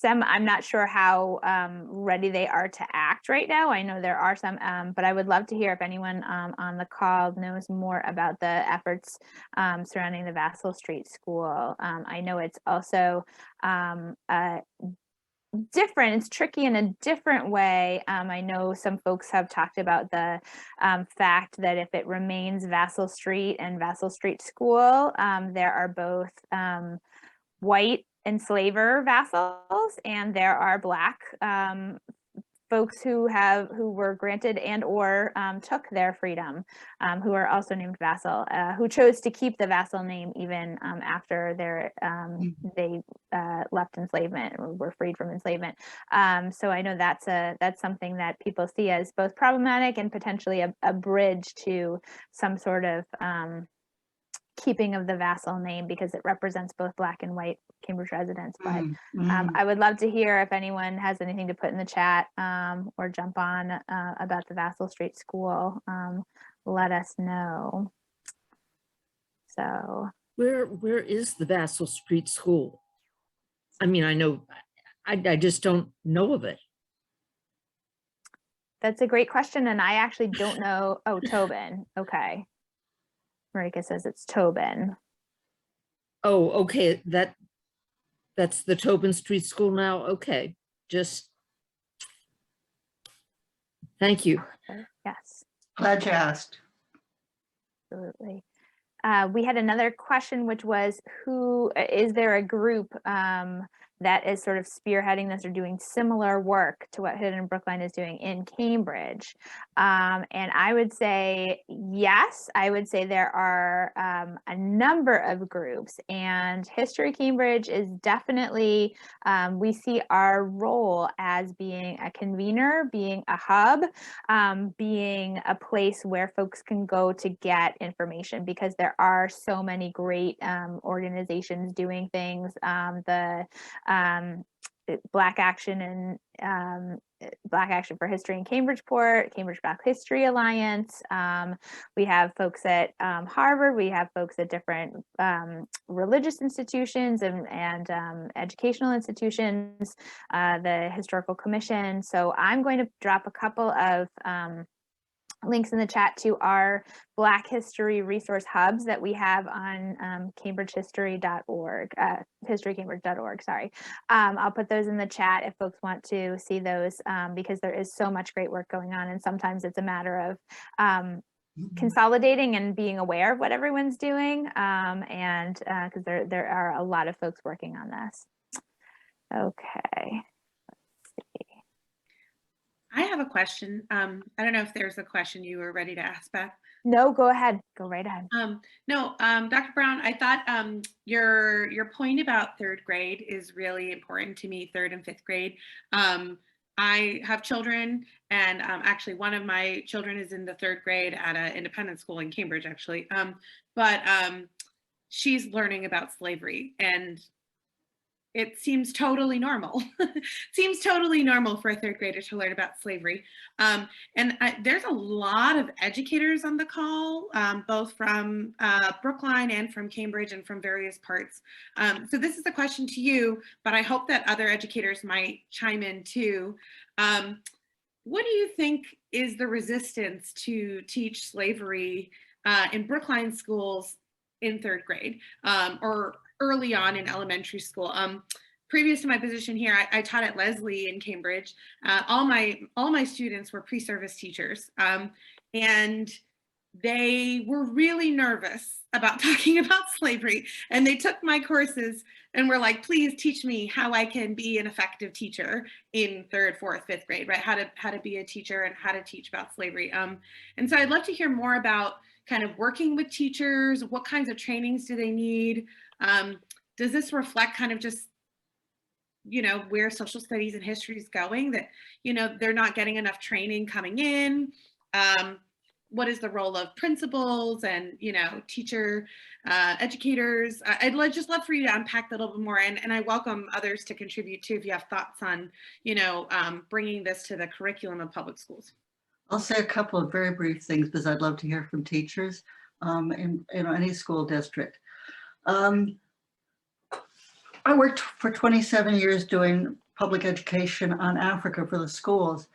Speaker 1: I'm not sure how ready they are to act right now. I know there are some, but I would love to hear if anyone on the call knows more about the efforts surrounding the Vassal Street School. I know it's also different, it's tricky in a different way. I know some folks have talked about the fact that if it remains Vassal Street and Vassal Street School, there are both white enslaver vassals, and there are Black folks who were granted and or took their freedom, who are also named vassal, who chose to keep the vassal name even after they left enslavement or were freed from enslavement. So I know that's something that people see as both problematic and potentially a bridge to some sort of keeping of the vassal name, because it represents both Black and white Cambridge residents. But I would love to hear if anyone has anything to put in the chat or jump on about the Vassal Street School. Let us know. So
Speaker 4: where is the Vassal Street School? I mean, I know, I just don't know of it.
Speaker 1: That's a great question, and I actually don't know. Oh, Tobin. Okay. Marika says it's Tobin.
Speaker 4: Oh, okay. That's the Tobin Street School now. Okay. Just thank you.
Speaker 1: Yes.
Speaker 3: Glad you asked.
Speaker 1: Absolutely. We had another question, which was, is there a group that is sort of spearheading this or doing similar work to what Hidden Brookline is doing in Cambridge? And I would say yes. I would say there are a number of groups, and History Cambridge is definitely, we see our role as being a convener, being a hub, being a place where folks can go to get information, because there are so many great organizations doing things. Black Action and Black Action for History in Cambridgeport, Cambridge Black History Alliance. We have folks at Harvard. We have folks at different religious institutions and educational institutions, the Historical Commission. So I'm going to drop a couple of links in the chat to our Black History resource hubs that we have on cambridgehistory.org, historycambridge.org, sorry. I'll put those in the chat if folks want to see those, because there is so much great work going on, and sometimes it's a matter of consolidating and being aware of what everyone's doing, and because there are a lot of folks working on this. Okay.
Speaker 2: I have a question. I don't know if there's a question you were ready to ask, Beth.
Speaker 1: No, go ahead. Go right ahead.
Speaker 2: No, Dr. Brown, I thought your point about third grade is really important to me, third and fifth grade. I have children, and actually one of my children is in the third grade at an independent school in Cambridge, actually. But she's learning about slavery, and it seems totally normal. Seems totally normal for a third grader to learn about slavery. There's a lot of educators on the call, both from Brookline and from Cambridge and from various parts. So this is a question to you, but I hope that other educators might chime in too. What do you think is the resistance to teach slavery in Brookline schools in third grade, or early on in elementary school? Previous to my position here, I taught at Leslie in Cambridge. All my students were pre-service teachers, and they were really nervous about talking about slavery. And they took my courses and were like, please teach me how I can be an effective teacher in third, fourth, fifth grade, right? How to be a teacher and how to teach about slavery. And so I'd love to hear more about kind of working with teachers. What kinds of trainings do they need? Does this reflect kind of just, where social studies and history is going, that, they're not getting enough training coming in? What is the role of principals and, teacher educators? I'd just love for you to unpack that a little bit more. And I welcome others to contribute too, if you have thoughts on, bringing this to the curriculum of public schools.
Speaker 3: I'll say a couple of very brief things because I'd love to hear from teachers in any school district. I worked for 27 years doing public education on Africa for the schools,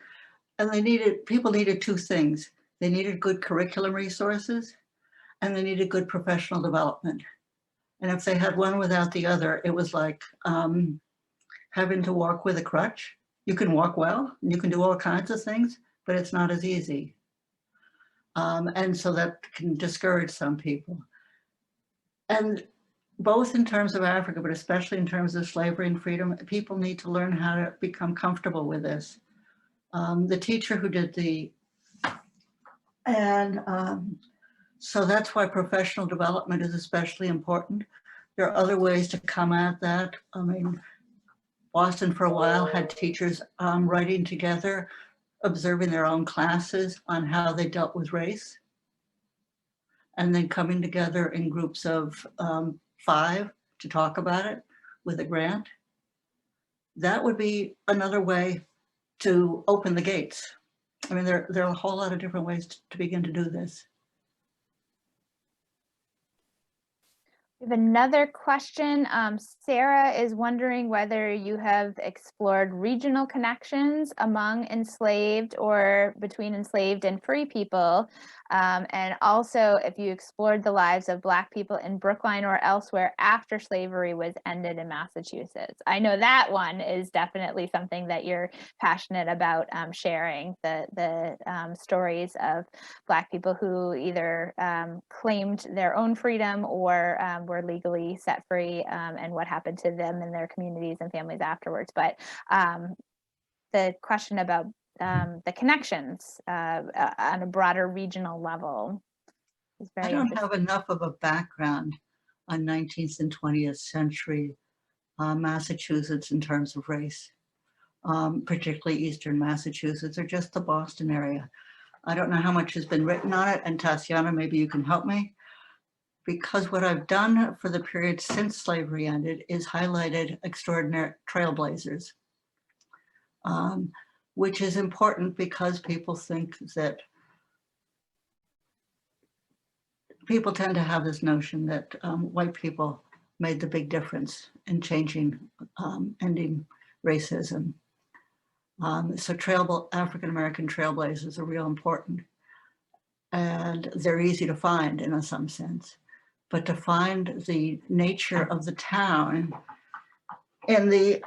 Speaker 3: and people needed two things. They needed good curriculum resources, and they needed good professional development. And if they had one without the other, it was like having to walk with a crutch. You can walk well, and you can do all kinds of things, but it's not as easy. And so that can discourage some people. And both in terms of Africa, but especially in terms of slavery and freedom, people need to learn how to become comfortable with this. The teacher who did so that's why professional development is especially important. There are other ways to come at that. I mean, Boston for a while had teachers writing together, observing their own classes on how they dealt with race, and then coming together in groups of 5 to talk about it with a grant. That would be another way to open the gates. I mean, there are a whole lot of different ways to begin to do this.
Speaker 1: We have another question. Sarah is wondering whether you have explored regional connections among enslaved or between enslaved and free people. And also if you explored the lives of Black people in Brookline or elsewhere after slavery was ended in Massachusetts. I know that one is definitely something that you're passionate about, sharing the stories of Black people who either claimed their own freedom or were legally set free, and what happened to them and their communities and families afterwards. But the question about the connections on a broader regional level is very
Speaker 3: I don't have enough of a background on 19th and 20th century Massachusetts in terms of race, particularly Eastern Massachusetts or just the Boston area. I don't know how much has been written on it, and Tatiana, maybe you can help me, because what I've done for the period since slavery ended is highlighted extraordinary trailblazers, which is important because people think that people tend to have this notion that white people made the big difference in changing, ending racism. So African-American trailblazers are real important, and they're easy to find in some sense. But to find the nature of the town in the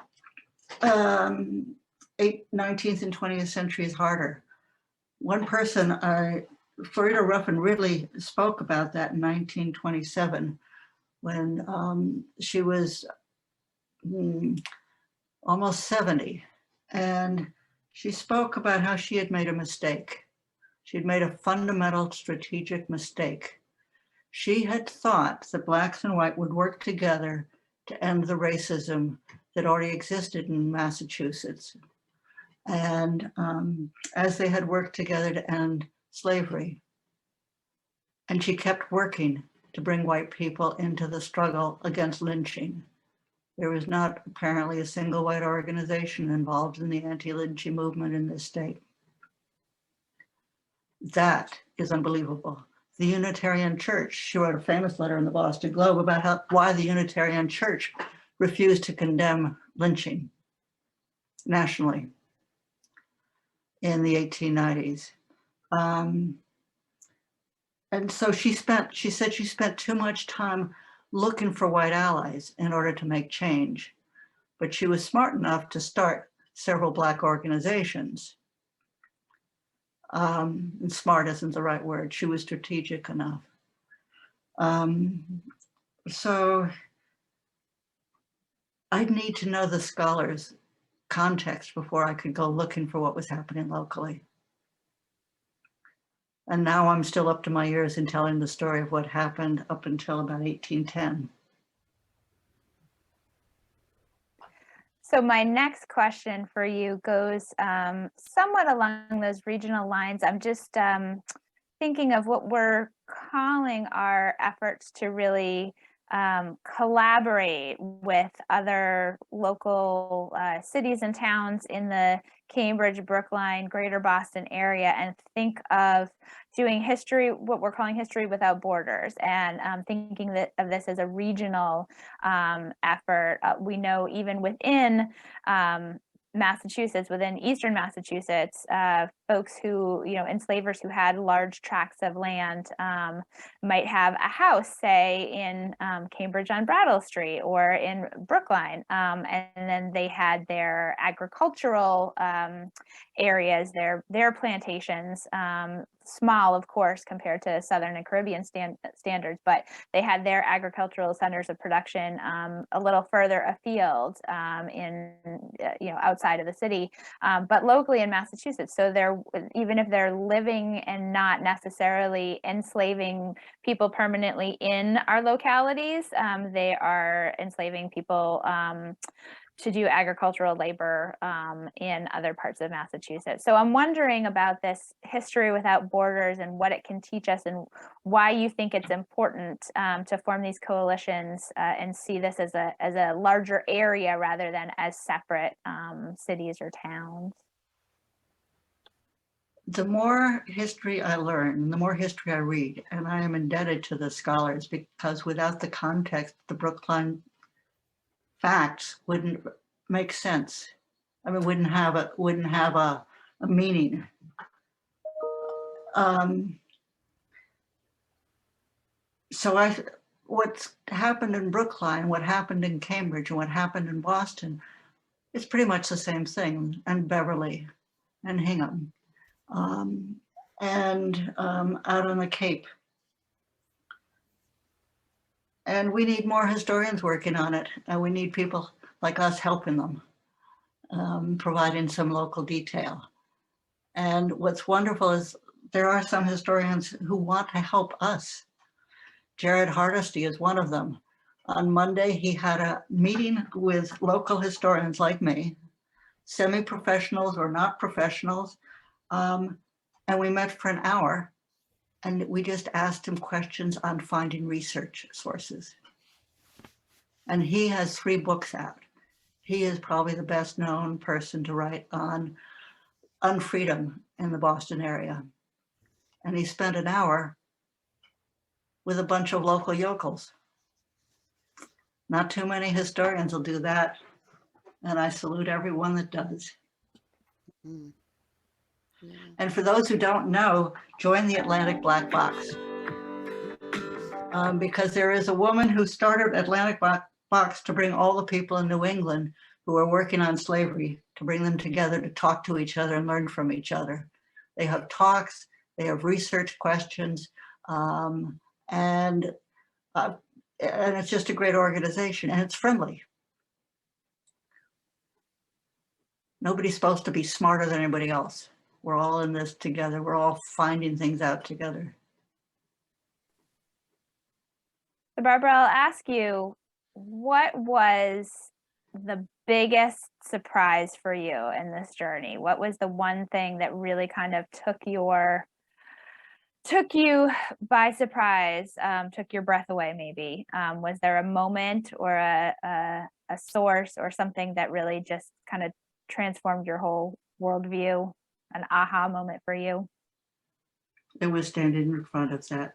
Speaker 3: 19th and 20th century is harder. One person I Florida Ruffin Ridley spoke about that in 1927 when she was almost 70. And she spoke about how she had made a mistake. She had made a fundamental strategic mistake. She had thought that Blacks and white would work together to end the racism that already existed in Massachusetts. And as they had worked together to end slavery. And she kept working to bring white people into the struggle against lynching. There was not apparently a single white organization involved in the anti-lynching movement in this state. That is unbelievable. The Unitarian Church, she wrote a famous letter in the Boston Globe about why the Unitarian Church refused to condemn lynching nationally in the 1890s. And so she said she spent too much time looking for white allies in order to make change. But she was smart enough to start several Black organizations. And smart isn't the right word. She was strategic enough. So I'd need to know the scholars' context before I could go looking for what was happening locally. And now I'm still up to my ears in telling the story of what happened up until about 1810.
Speaker 1: So my next question for you goes somewhat along those regional lines. I'm just thinking of what we're calling our efforts to really collaborate with other local cities and towns in the Cambridge, Brookline, Greater Boston area, and think of doing history, what we're calling history without borders, and thinking of this as a regional effort. We know even within Massachusetts, within Eastern Massachusetts, folks who, enslavers who had large tracts of land might have a house, say, in Cambridge on Brattle Street or in Brookline. And then they had their agricultural areas, their plantations, small, of course, compared to Southern and Caribbean standards, but they had their agricultural centers of production a little further afield in, outside of the city, but locally in Massachusetts. So they're, even if they're living and not necessarily enslaving people permanently in our localities, they are enslaving people to do agricultural labor in other parts of Massachusetts. So I'm wondering about this history without borders and what it can teach us, and why you think it's important to form these coalitions and see this as a larger area rather than as separate cities or towns.
Speaker 3: The more history I learn, the more history I read, and I am indebted to the scholars, because without the context, the Brookline facts wouldn't make sense. I mean, wouldn't have a meaning. So what's happened in Brookline, what happened in Cambridge, and what happened in Boston, it's pretty much the same thing, and Beverly and Hingham, and out on the Cape. And we need more historians working on it, and we need people like us helping them, providing some local detail. And what's wonderful is there are some historians who want to help us. Jared Hardesty is one of them. On Monday, he had a meeting with local historians like me, semi-professionals or not professionals, and we met for an hour. And we just asked him questions on finding research sources. And he has 3 books out. He is probably the best known person to write on unfreedom in the Boston area. And he spent an hour with a bunch of local yokels. Not too many historians will do that. And I salute everyone that does.
Speaker 5: Mm. Yeah.
Speaker 3: And for those who don't know, join the Atlantic Black Box. Because there is a woman who started Atlantic Black Box to bring all the people in New England who are working on slavery, to bring them together to talk to each other and learn from each other. They have talks, They have research questions, and it's just a great organization, and it's friendly. Nobody's supposed to be smarter than anybody else. We're all in this together. We're all finding things out together.
Speaker 1: So Barbara, I'll ask you, what was the biggest surprise for you in this journey? What was the one thing that really kind of took you by surprise, took your breath away maybe? Was there a moment or a source or something that really just kind of transformed your whole worldview, an aha moment for you?
Speaker 3: It was standing in front of that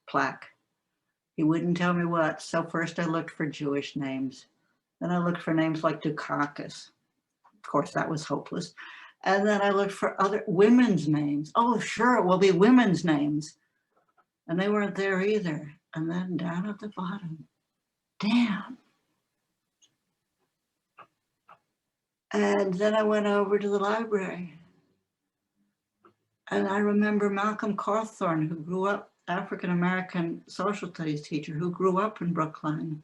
Speaker 3: plaque. He wouldn't tell me what. So first I looked for Jewish names. Then I looked for names like Dukakis. Of course, that was hopeless. And then I looked for other women's names. Oh, sure, it will be women's names. And they weren't there either. And then down at the bottom, damn. And then I went over to the library. And I remember Malcolm Cawthorne, who grew up, African-American social studies teacher who grew up in Brookline,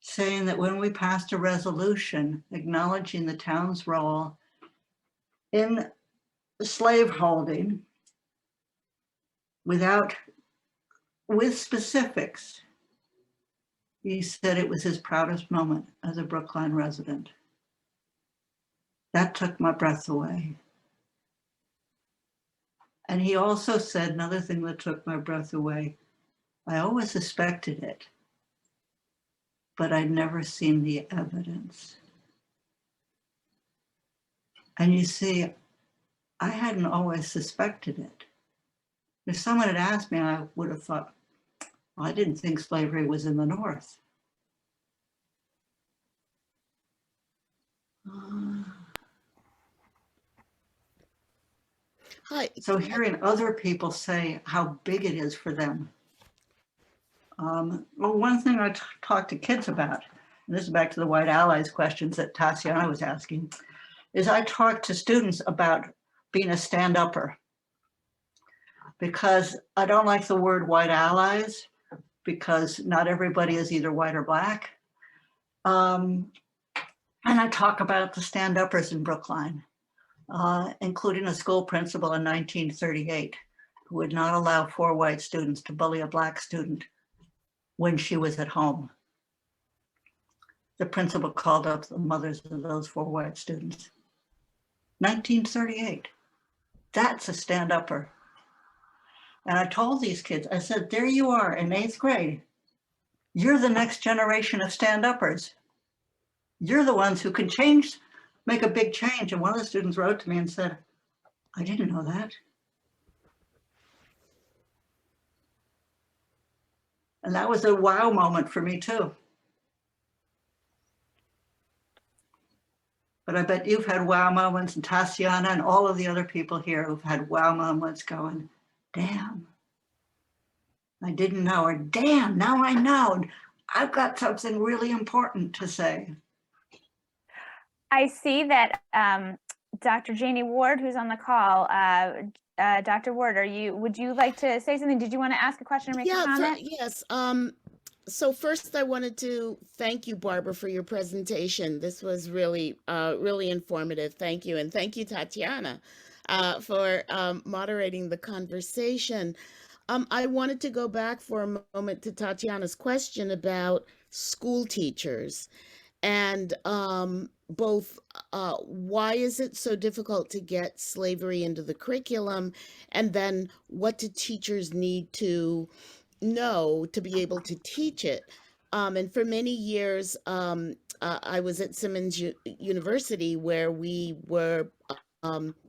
Speaker 3: saying that when we passed a resolution acknowledging the town's role in slaveholding with specifics, he said it was his proudest moment as a Brookline resident. That took my breath away. And he also said another thing that took my breath away. I always suspected it, but I'd never seen the evidence. And you see, I hadn't always suspected it. If someone had asked me, I would have thought, well, I didn't think slavery was in the North.
Speaker 5: Hi.
Speaker 3: So hearing other people say how big it is for them. Well, one thing I talk to kids about, and this is back to the white allies questions that Tatiana was asking, is I talk to students about being a stand-upper, because I don't like the word white allies, because not everybody is either white or black. And I talk about the stand-uppers in Brookline, including a school principal in 1938 who would not allow 4 white students to bully a black student when she was at home. The principal called up the mothers of those 4 white students. 1938. That's a stand-upper. And I told these kids, I said, there you are in 8th grade. You're the next generation of stand-uppers. You're the ones who can change, make a big change. And one of the students wrote to me and said, I didn't know that. And that was a wow moment for me too. But I bet you've had wow moments, and Tatiana and all of the other people here who've had wow moments going, damn, I didn't know, or damn, now I know. I've got something really important to say.
Speaker 1: I see that Dr. Janie Ward, who's on the call, Dr. Ward, would you like to say something? Did you want to ask a question or make a comment?
Speaker 5: Yes. So first I wanted to thank you, Barbara, for your presentation. This was really, really informative. Thank you. And thank you, Tatiana, for moderating the conversation. I wanted to go back for a moment to Tatiana's question about school teachers and both why is it so difficult to get slavery into the curriculum, and then what do teachers need to know to be able to teach it. And for many years, I was at Simmons University where we were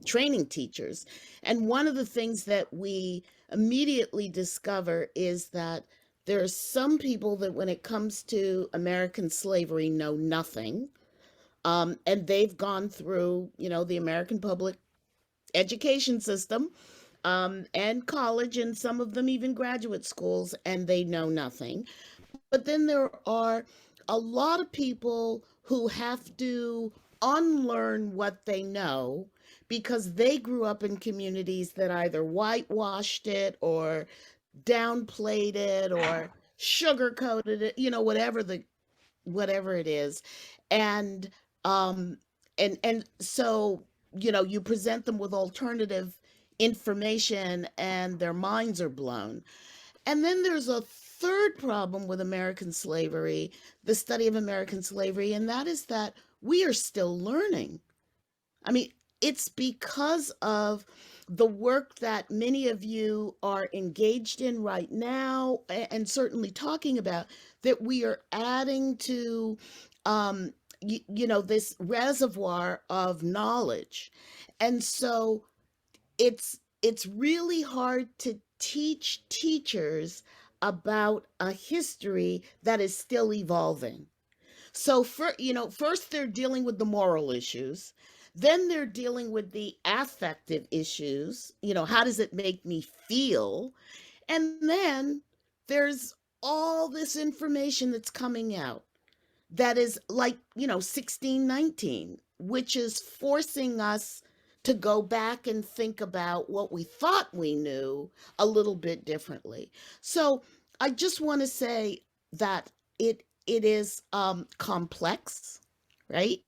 Speaker 5: training teachers. And one of the things that we immediately discover is that there are some people that when it comes to American slavery know nothing. And they've gone through, the American public education system and college, and some of them even graduate schools, and they know nothing. But then there are a lot of people who have to unlearn what they know because they grew up in communities that either whitewashed it or downplayed it or sugarcoated it, whatever it is. And um so you present them with alternative information and their minds are blown. And then there's a third problem with American slavery, the study of American slavery, and that is that we are still learning. I mean, it's because of the work that many of you are engaged in right now and certainly talking about that we are adding to this reservoir of knowledge. And so it's really hard to teach teachers about a history that is still evolving. So first they're dealing with the moral issues, then they're dealing with the affective issues, how does it make me feel? And then there's all this information that's coming out that is like, 1619, which is forcing us to go back and think about what we thought we knew a little bit differently. So I just want to say that it is complex, right?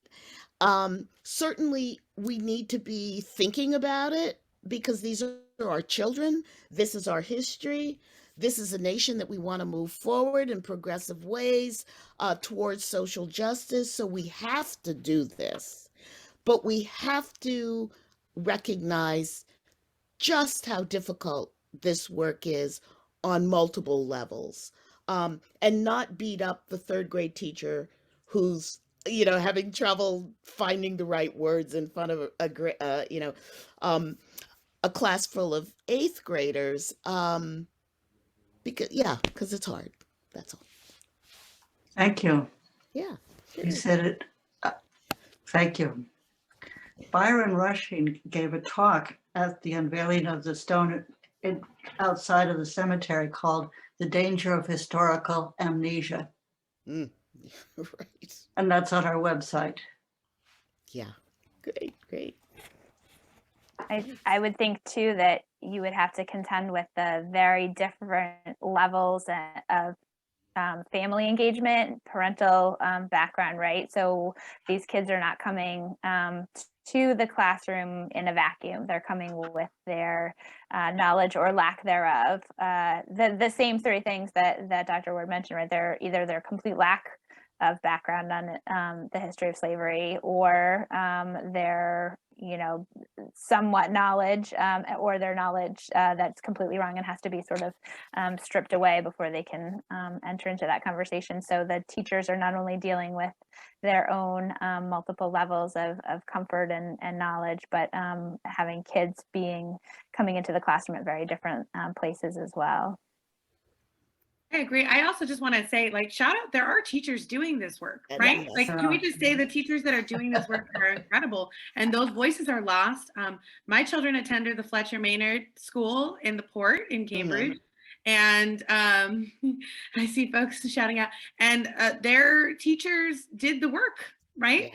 Speaker 5: Certainly we need to be thinking about it because these are our children. This is our history. This is a nation that we want to move forward in progressive ways towards social justice. So we have to do this, but we have to recognize just how difficult this work is on multiple levels, and not beat up the third grade teacher who's having trouble finding the right words in front of a class full of eighth graders, because it's hard. That's all.
Speaker 3: Thank you.
Speaker 5: Yeah.
Speaker 3: You said it. Thank you. Byron Rushing gave a talk at the unveiling of the stone outside of the cemetery called "The Danger of Historical Amnesia."
Speaker 5: Right.
Speaker 3: And that's on our website.
Speaker 5: Yeah. Great.
Speaker 1: I would think too that you would have to contend with the very different levels of family engagement, parental background, right? So these kids are not coming to the classroom in a vacuum. They're coming with their knowledge or lack thereof. The same three things that Dr. Ward mentioned, right? They're either their complete lack of background on the history of slavery, or their somewhat knowledge, or their knowledge that's completely wrong and has to be sort of stripped away before they can enter into that conversation. So the teachers are not only dealing with their own multiple levels of comfort and knowledge, but having kids coming into the classroom at very different places as well.
Speaker 2: I agree. I also just want to say, shout out, there are teachers doing this work, right?
Speaker 5: Yes.
Speaker 2: Can we just say the teachers that are doing this work are incredible, and those voices are lost. My children attended the Fletcher Maynard School in the Port in Cambridge. And I see folks shouting out, and their teachers did the work, right?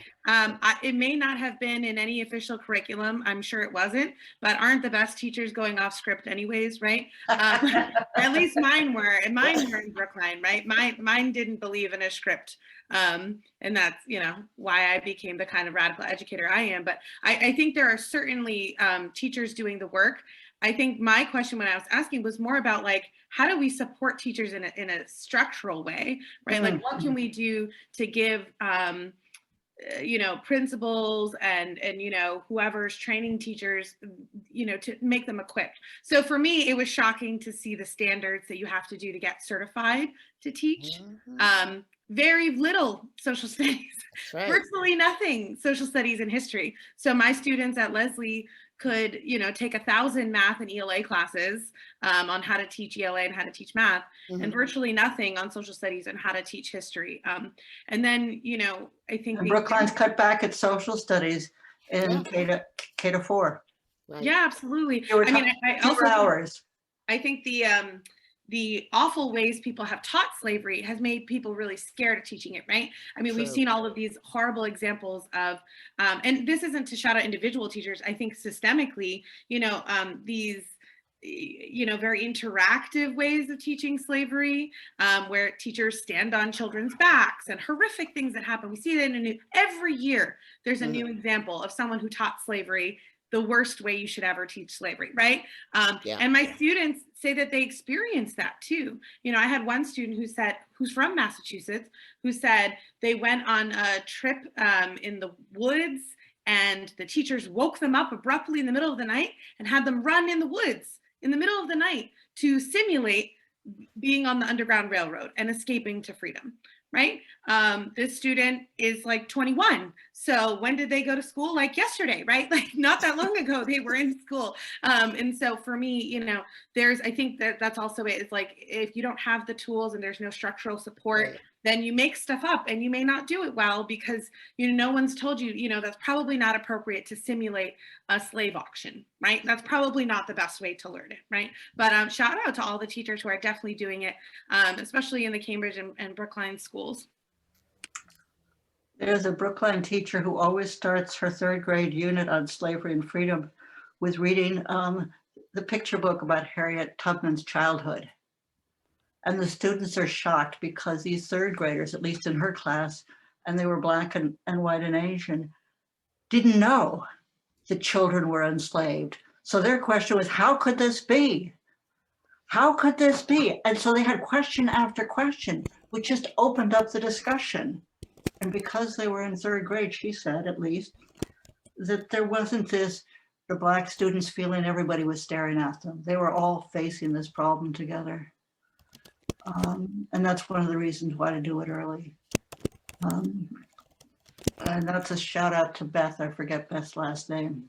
Speaker 2: It may not have been in any official curriculum. I'm sure it wasn't, but aren't the best teachers going off script anyways, right? At least mine were, and mine were in Brookline, right? Mine didn't believe in a script. And that's, why I became the kind of radical educator I am. But I think there are certainly teachers doing the work. I think my question when I was asking was more about how do we support teachers in a structural way, right? What can we do to give principals and whoever's training teachers, to make them equipped. So for me, it was shocking to see the standards that you have to do to get certified to teach. Very little social studies,
Speaker 5: Right.
Speaker 2: virtually nothing social studies and history. So my students at Lesley could, take 1,000 math and ELA classes on how to teach ELA and how to teach math, and virtually nothing on social studies and how to teach history. And then, I think
Speaker 3: Brookline's cut back at social studies in K to 4.
Speaker 5: Right.
Speaker 2: Yeah, absolutely.
Speaker 3: They were
Speaker 2: I mean, I also
Speaker 3: 2 hours.
Speaker 2: I think the the awful ways people have taught slavery has made people really scared of teaching it, right? I mean, we've
Speaker 5: True.
Speaker 2: seen all of these horrible examples of, and this isn't to shout out individual teachers, I think systemically, these, very interactive ways of teaching slavery, where teachers stand on children's backs and horrific things that happen. We see that every year, there's a new example of someone who taught slavery the worst way you should ever teach slavery, right?
Speaker 5: Yeah.
Speaker 2: And my students say that they experience that too. I had one student who's from Massachusetts, who said they went on a trip in the woods, and the teachers woke them up abruptly in the middle of the night and had them run in the woods in the middle of the night to simulate being on the Underground Railroad and escaping to freedom, right? This student is like 21. So when did they go to school? Like yesterday, right? Like not that long ago, they were in school. And so for me, I think that's also it. It's like, if you don't have the tools and there's no structural support,
Speaker 5: Right.
Speaker 2: then you make stuff up and you may not do it well because, no one's told you, that's probably not appropriate to simulate a slave auction, right? That's probably not the best way to learn it, right? But shout out to all the teachers who are definitely doing it, especially in the Cambridge and Brookline schools.
Speaker 3: There's a Brookline teacher who always starts her 3rd grade unit on slavery and freedom with reading the picture book about Harriet Tubman's childhood. And the students are shocked because these 3rd graders, at least in her class, and they were Black and white and Asian, didn't know that children were enslaved. So their question was, how could this be? How could this be? And so they had question after question, which just opened up the discussion. And because they were in 3rd grade, she said, at least, that there wasn't the Black students feeling everybody was staring at them. They were all facing this problem together. And that's one of the reasons why to do it early. And that's a shout out to Beth. I forget Beth's last name.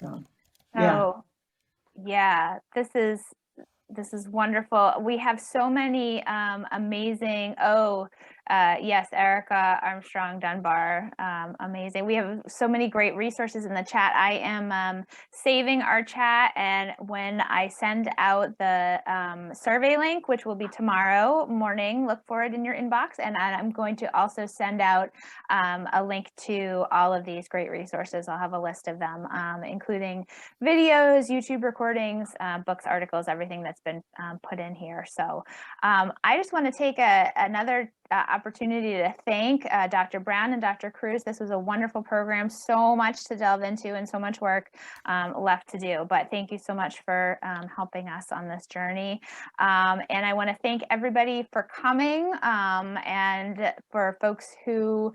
Speaker 3: Yeah.
Speaker 1: Oh, yeah, this is wonderful. We have so many amazing, yes, Erica Armstrong Dunbar, amazing. We have so many great resources in the chat. I am saving our chat, and when I send out the survey link, which will be tomorrow morning, look for it in your inbox, and I'm going to also send out a link to all of these great resources. I'll have a list of them, including videos, YouTube recordings, books, articles, everything that's been put in here. So I just want to take another opportunity to thank Dr. Brown and Dr. Cruz. This was a wonderful program, so much to delve into and so much work left to do. But thank you so much for helping us on this journey. And I want to thank everybody for coming, and for folks who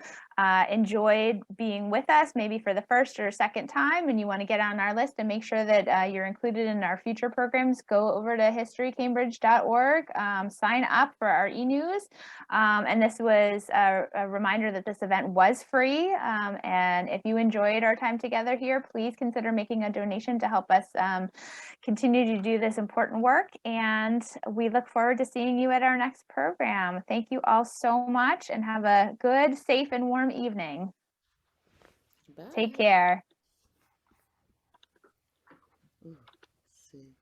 Speaker 1: enjoyed being with us, maybe for the first or second time, and you want to get on our list and make sure that you're included in our future programs, go over to historycambridge.org, sign up for our e-news. And this was a reminder that this event was free. And if you enjoyed our time together here, please consider making a donation to help us continue to do this important work. And we look forward to seeing you at our next program. Thank you all so much, and have a good, safe, and warm evening.
Speaker 5: Bye.
Speaker 1: Take care.
Speaker 5: Ooh, let's see.